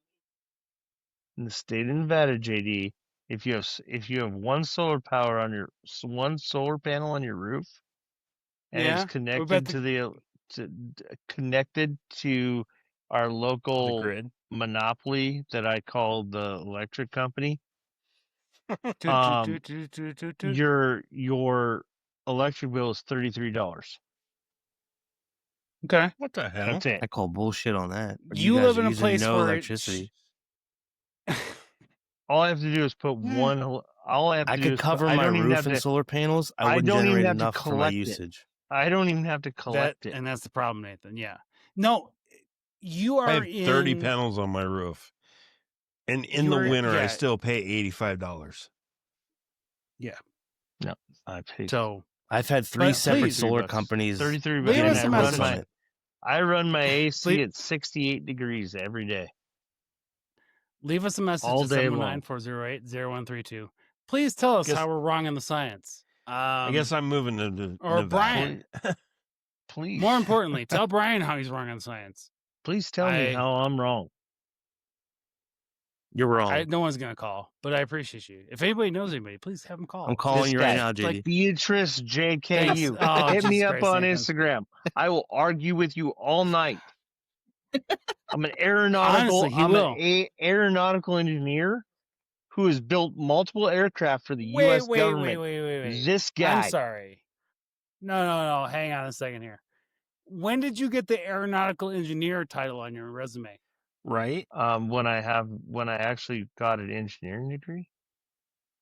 JD, if you have one solar panel on your roof, and it's connected to our local grid monopoly that I call the electric company, your electric bill is $33. Okay. What the hell? That's it. I call bullshit on that. You guys live are in a using place no where electricity. All I have to do is put one. All I have to I do could is cover I my don't even roof have in to. solar panels. I I wouldn't don't even generate have to enough for my collect it. usage. I don't even have to collect it. And that's the problem, Nathan. Yeah. No, you are I have 30 in... panels on my roof. And in the winter, I still pay $85. Yeah. No, I pay. So I've had 3 separate solar companies. $33. Leave us a And message. I run my AC at 68 degrees every day. Leave us a message all at day long. 719-408-0132. Please tell us how we're wrong in the science. I guess I'm moving to or Nevada. Brian. Please. More importantly, tell Brian how he's wrong on science. Please tell me how I'm wrong. You're wrong. No one's going to call, but I appreciate you. If anybody knows anybody, please have them call. I'm calling you right now, It's JD. like Beatrice JKU. Oh, Hit me Jesus up Christ, on Nathan. Instagram. I will argue with you all night. I'm an aeronautical. Honestly, he will. An aeronautical engineer who has built multiple aircraft for the U.S. government. Wait. This guy. I'm sorry. No. Hang on a second here. When did you get the aeronautical engineer title on your resume? Right? When I actually got an engineering degree.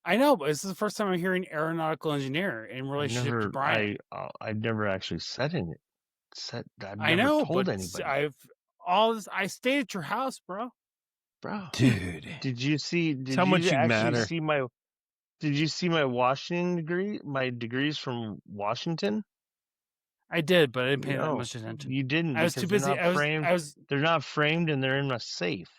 I know, but this is the first time I'm hearing aeronautical engineer in relationship to Brian. I've never actually said it. I've never I know, told but anybody. I stayed at your house, bro. Dude. Did you see? Did how you much you actually matter. see my? Did you see my Washington degree? My degrees from Washington. I did, but I didn't pay that No, much attention. you didn't. I was too busy. They're not framed, and they're in my safe.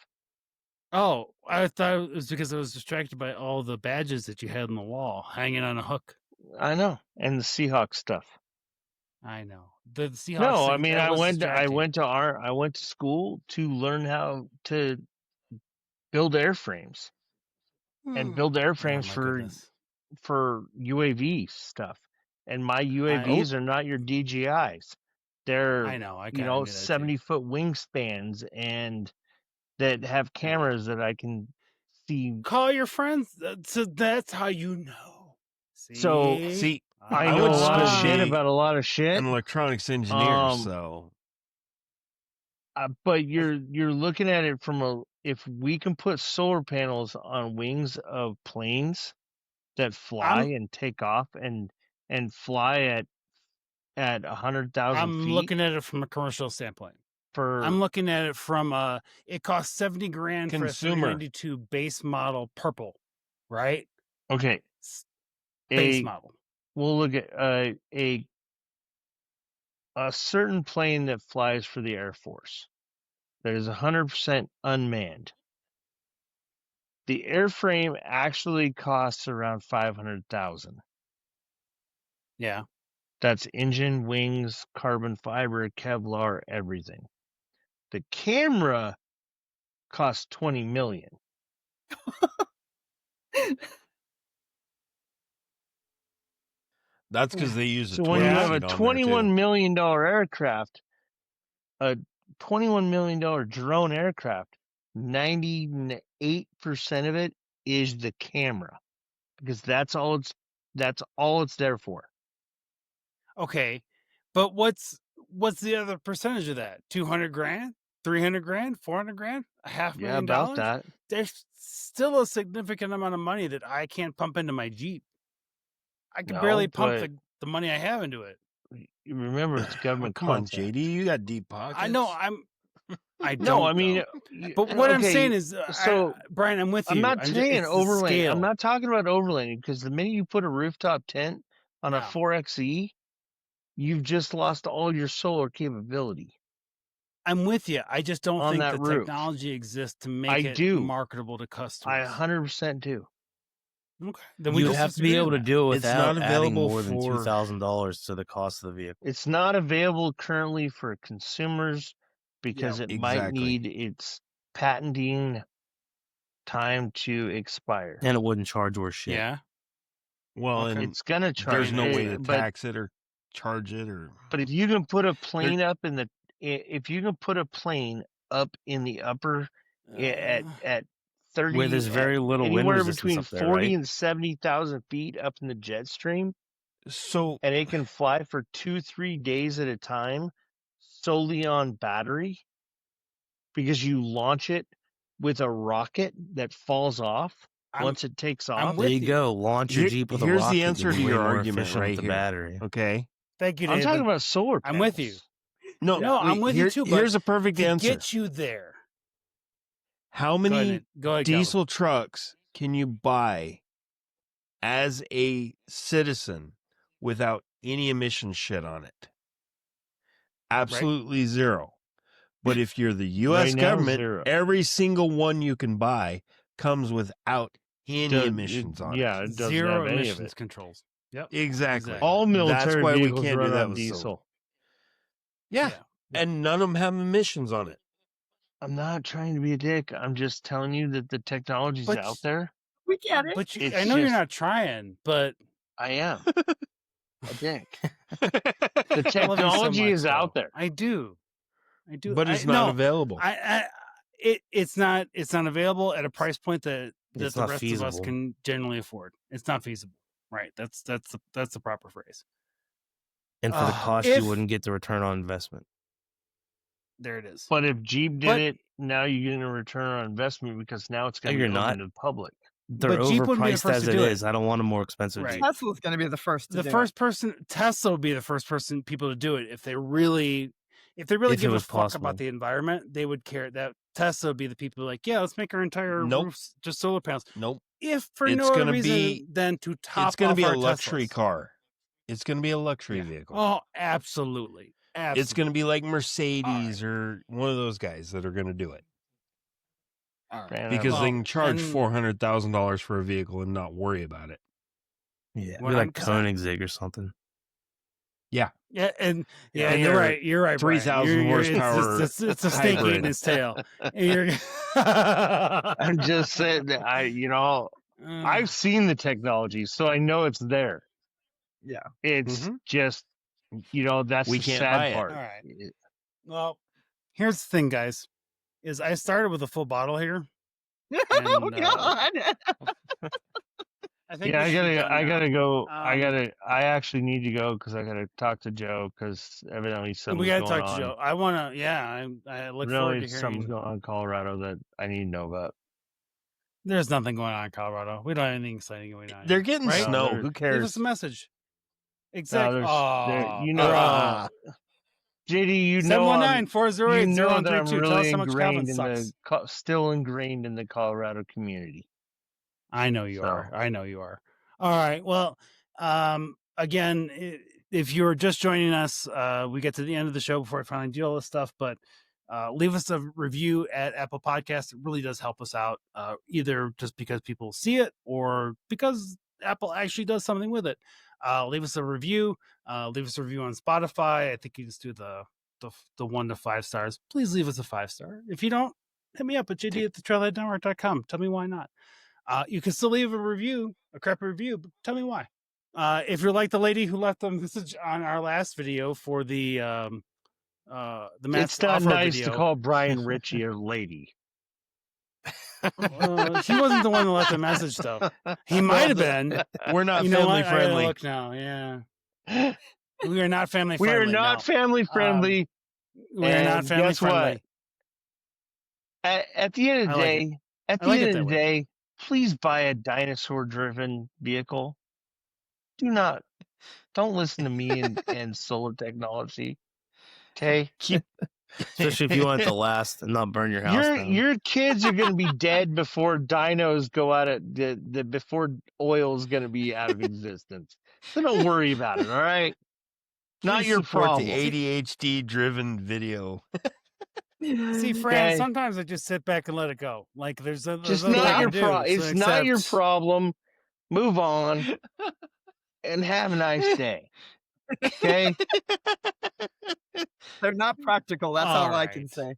Oh, I thought it was because I was distracted by all the badges that you had on the wall, hanging on a hook. I know, and the Seahawks stuff. I know the Seahawks. No, thing, I mean that I was went distracting. to school to learn how to build airframes and build airframes for UAV stuff. And my UAVs are not your DJIs. They're I know. I kinda knew that too. 70-foot wingspans and that have cameras that I can see. Call your friends. So that's how you know. So See, I know a lot of shit about a lot of shit. An electronics engineer, so. But you're looking at it from if we can put solar panels on wings of planes that fly and take off and fly at 100,000 feet. I'm looking at it from a commercial standpoint. I'm looking at it from it costs $70,000 for a 392 base model purple, right? Okay. Base model. We'll look at a certain plane that flies for the Air Force that is 100% unmanned. The airframe actually costs around $500,000. Yeah. That's engine, wings, carbon fiber, Kevlar, everything. The camera costs $20 million. That's because they use So when you have a $21 million aircraft, a $21 million drone aircraft, 98% of it is the camera, because that's all it's there for. Okay, but what's the other percentage of that? $200,000, $300,000, $400,000, $500,000? Yeah, about that. There's still a significant amount of money that I can't pump into my Jeep. I can barely pump the money I have into it. You remember, it's government Come on, content. JD, you got deep pockets. I know. I don't. No, I mean, but what I'm saying is, Brian, I'm with you. I'm not saying overlanding. I'm not. not talking about overlanding, because the minute you put a rooftop tent on a 4xe, you've just lost all your solar capability. I'm with you. I just don't think the roof. technology exists to make it marketable to customers. I 100% do. Okay. Then we You just have to be able to do it It's not without adding available more than for- $2,000 to the cost of the vehicle. It's not available currently for consumers because it might exactly. need its patenting time to expire. And it wouldn't charge worth shit. Yeah. Well, Okay. and It's gonna charge. there's no way to but tax it or charge it or. but if you can put a plane up in the, if you can put a plane up in the upper at 30, Where there's very little wind anywhere resistance between up there, 40 right? and 70,000 feet up in the jet stream, So and it can fly for 2-3 days at a time solely on battery, because you launch it with a rocket that falls off once it takes off. There you go. Launch your Jeep with a here's rocket. the You'll answer be to way your more argument efficient right with the here. battery. Okay. Thank you, I'm David. talking about solar panels. I'm with you. No, No, I'm with you here- too. But here's a perfect to answer. get you there. How many Go ahead, diesel trucks can you buy as a citizen without any emission shit on it? Absolutely zero. But if you're the U.S. Right now, government, zero. every single one you can buy comes without any emissions on Yeah, it. it doesn't Zero have any of emissions it. controls. Yep. Exactly. All military That's why we vehicles can't run do that on with diesel. solar. Yeah. And none of them have emissions on it. I'm not trying to be a dick. I'm just telling you that the technology's But out there. We get it. But you, It's I know you're just- not trying, but I am a dick. I The love you so technology much, is out though. there. I do. But it's not available. It's not available at a price point that It's the not rest of us feasible. can generally afford. It's not feasible. Right. That's the proper phrase. And for the cost, if- you wouldn't get the return on investment. There it is. But if Jeep did But- it, now you're getting a return on investment because now it's going to No, be you're open not. to the public. They're But Jeep wouldn't be the overpriced first as to it do it. is. I don't want a more expensive Right. Jeep. Tesla's going to be the first to The do first it. person, Tesla would be the first people to do it if they really If it give a was fuck possible. about the environment. They would care. That Tesla would be the people like, yeah, let's make our entire Nope. roofs just solar panels. Nope. If for It's no other gonna reason be- than to top It's going to off be a our luxury Teslas. car. It's going to be a luxury vehicle. Oh, absolutely. It's going to be like Mercedes or one of those guys that are going to do it. Man, Because they Well, can charge and- $400,000 for a vehicle and not worry about it. Yeah, be like 100%. Koenigsegg or something. Yeah, and Yeah, you're they're right. You're right. Brian. 3,000 It's- horsepower It's a snake hybrid. eating its tail. And you're, I'm just saying that I've seen the technology, so I know it's there. Yeah. It's Mhm. just, that's We the can't sad buy it. part. All right. Well, here's the thing, guys. Is I started with a full bottle here. Oh, And, God. I think Yeah, we should be done I now. gotta go. Um, I actually need to go because I gotta talk to Joe because evidently something's we got to going talk on. to Joe. I want to. Yeah, I look forward Evidently to something's hearing. going on in Colorado that I need to know about. There's nothing going on in Colorado. We don't have anything exciting going on. They're here, getting right? snow. there- Who Leave cares? us a message. No, Exactly. JD, you know, 719-408-0132. that I'm Tell us really how much Calvin ingrained in sucks. still ingrained in the Colorado community. I know you are. I know you are. All right. Well, again, if you're just joining us, we get to the end of the show before I finally do all this stuff, but leave us a review at Apple Podcasts. It really does help us out, either just because people see it or because Apple actually does something with it. Leave us a review. Leave us a review on Spotify. I think you just do the 1 to 5 stars. Please leave us a 5-star. If you don't, hit me up at jd@thetrailheadnetwork.com. Tell me why not. You can still leave a review, a crappy review, but tell me why. If you're like the lady who left a message on our last video for the mass It's not off-road nice video. to call Brian Ritchie a lady. He wasn't the one that left the message, though. He might have been. We're not You know family what? I gotta friendly. look now. Yeah, we are not family We friendly. are not no. family friendly. We are not and family guess what? friendly. At the end of the I like day, it. at I the like end it of that the way. day, please buy a dinosaur-driven vehicle. Don't listen to me and solar technology. Okay, Especially if you want it to last and not burn your house down. your kids are going to be dead before dinos go out of before oil is going to be out of existence. So don't worry about it. All right, not Please your support problem. the ADHD driven video. See, Fran, Okay. sometimes I just sit back and let it go. Like there's Just nothing I not can your do, problem. so It's not your except- problem. move on, and have a nice day. Okay? They're not practical. That's all I can right. say.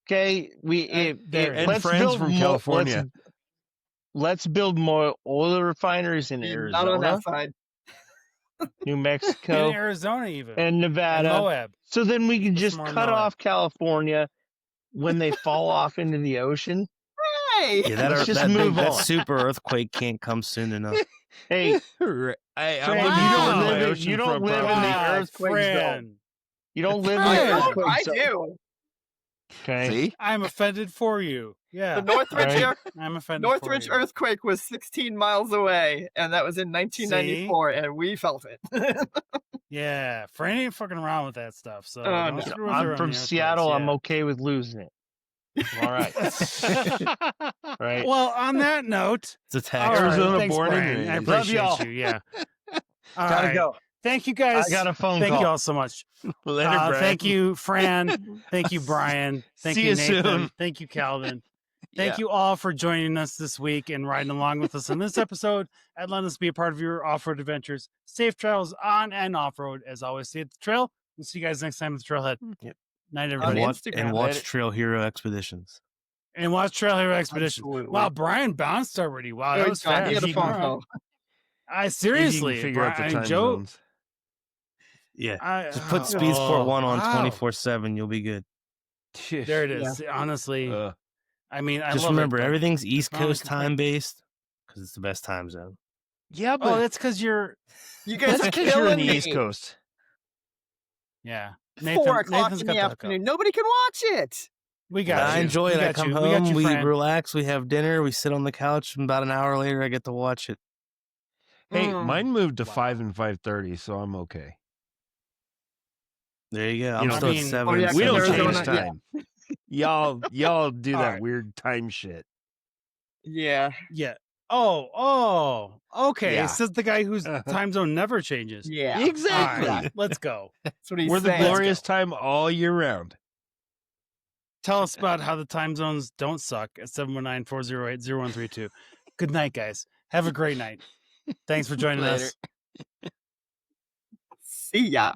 Okay? And Let's friends build from more, California. Let's build more oil refineries in Not on Arizona, that side. New in Mexico, Arizona, even and Nevada. and Moab. So then we can Put just some more in cut Moab. off California when they fall off into the ocean. Hey, Yeah, Let's just move that on. super earthquake can't come soon enough. Hey, I'm Fran, looking you forward don't to my live in, you don't oceanfront live in the property. Wow, earthquake zone. Fran. You don't live in I the Fran. earthquake I zone. do. Okay. See? I'm offended for you. Yeah, The Northridge, Right. I'm offended Northridge for you. earthquake was 16 miles away, and that was in 1994, and we felt it. Yeah, Fran ain't fucking around with that stuff. So Oh, don't no. screw with her I'm on from the earthquakes, Seattle. I'm yeah. okay with losing it. All right. Right. Well, on that note, It's a tax. all right, Arizona thanks, born and Brian. I raised. Love appreciate y'all. you. Yeah. All Gotta right. go. Thank you guys. I got a phone Thank call. you all so much. Later, Brian. Thank you, Fran. Thank you, Brian. Thank See you, you Nathan. soon. Thank you, Calvin. Thank Yeah. you all for joining us this week and riding along with us in this episode and letting us be a part of your off-road adventures. Safe travels on and off-road. As always, see you at the trail. We'll see you guys next time at the trailhead. Yep. Night, And everybody. watch, Instagram. and watch Later. Trail Hero Expeditions. And watch Trail Hero Expeditions. Absolutely. Wow, Brian bounced already. Wow, that Oh, was God, fast. he had a If phone you- call. I If seriously, you can figure out the Brian, time Joe. zones. Yeah. Just put Speedsport 1 on 24/7. You'll be good. There it is. Honestly, I mean, I Just love remember, it, but everything's East my only Coast time based because it's the best time zone. Yeah, Oh, that's because you're. You guys that's are because you're in killing the me. East Coast. Yeah. 4 o'clock Nathan's in got the the hookup. afternoon. Nobody can watch it. We got I you. enjoy We it. I got come you. We got home, you, we Fran. relax, we have dinner, we sit on the couch, and about an hour later, I get to watch it. Hey, mine moved to 5 and 5:30, so I'm okay. There you go. I'm You know, still I at mean- 7. Oh, yeah, we don't Arizona, change yeah. time. Y'all do All that right. weird time shit. Yeah. Yeah. Oh, okay. Yeah. Says the guy whose time zone never changes. Yeah. Exactly. All right, let's go. That's what he's We're the saying. glorious time all year round. Tell us about how the time zones don't suck at 719-408-0132. Good night, guys. Have a great night. Thanks for joining Later. us. See ya.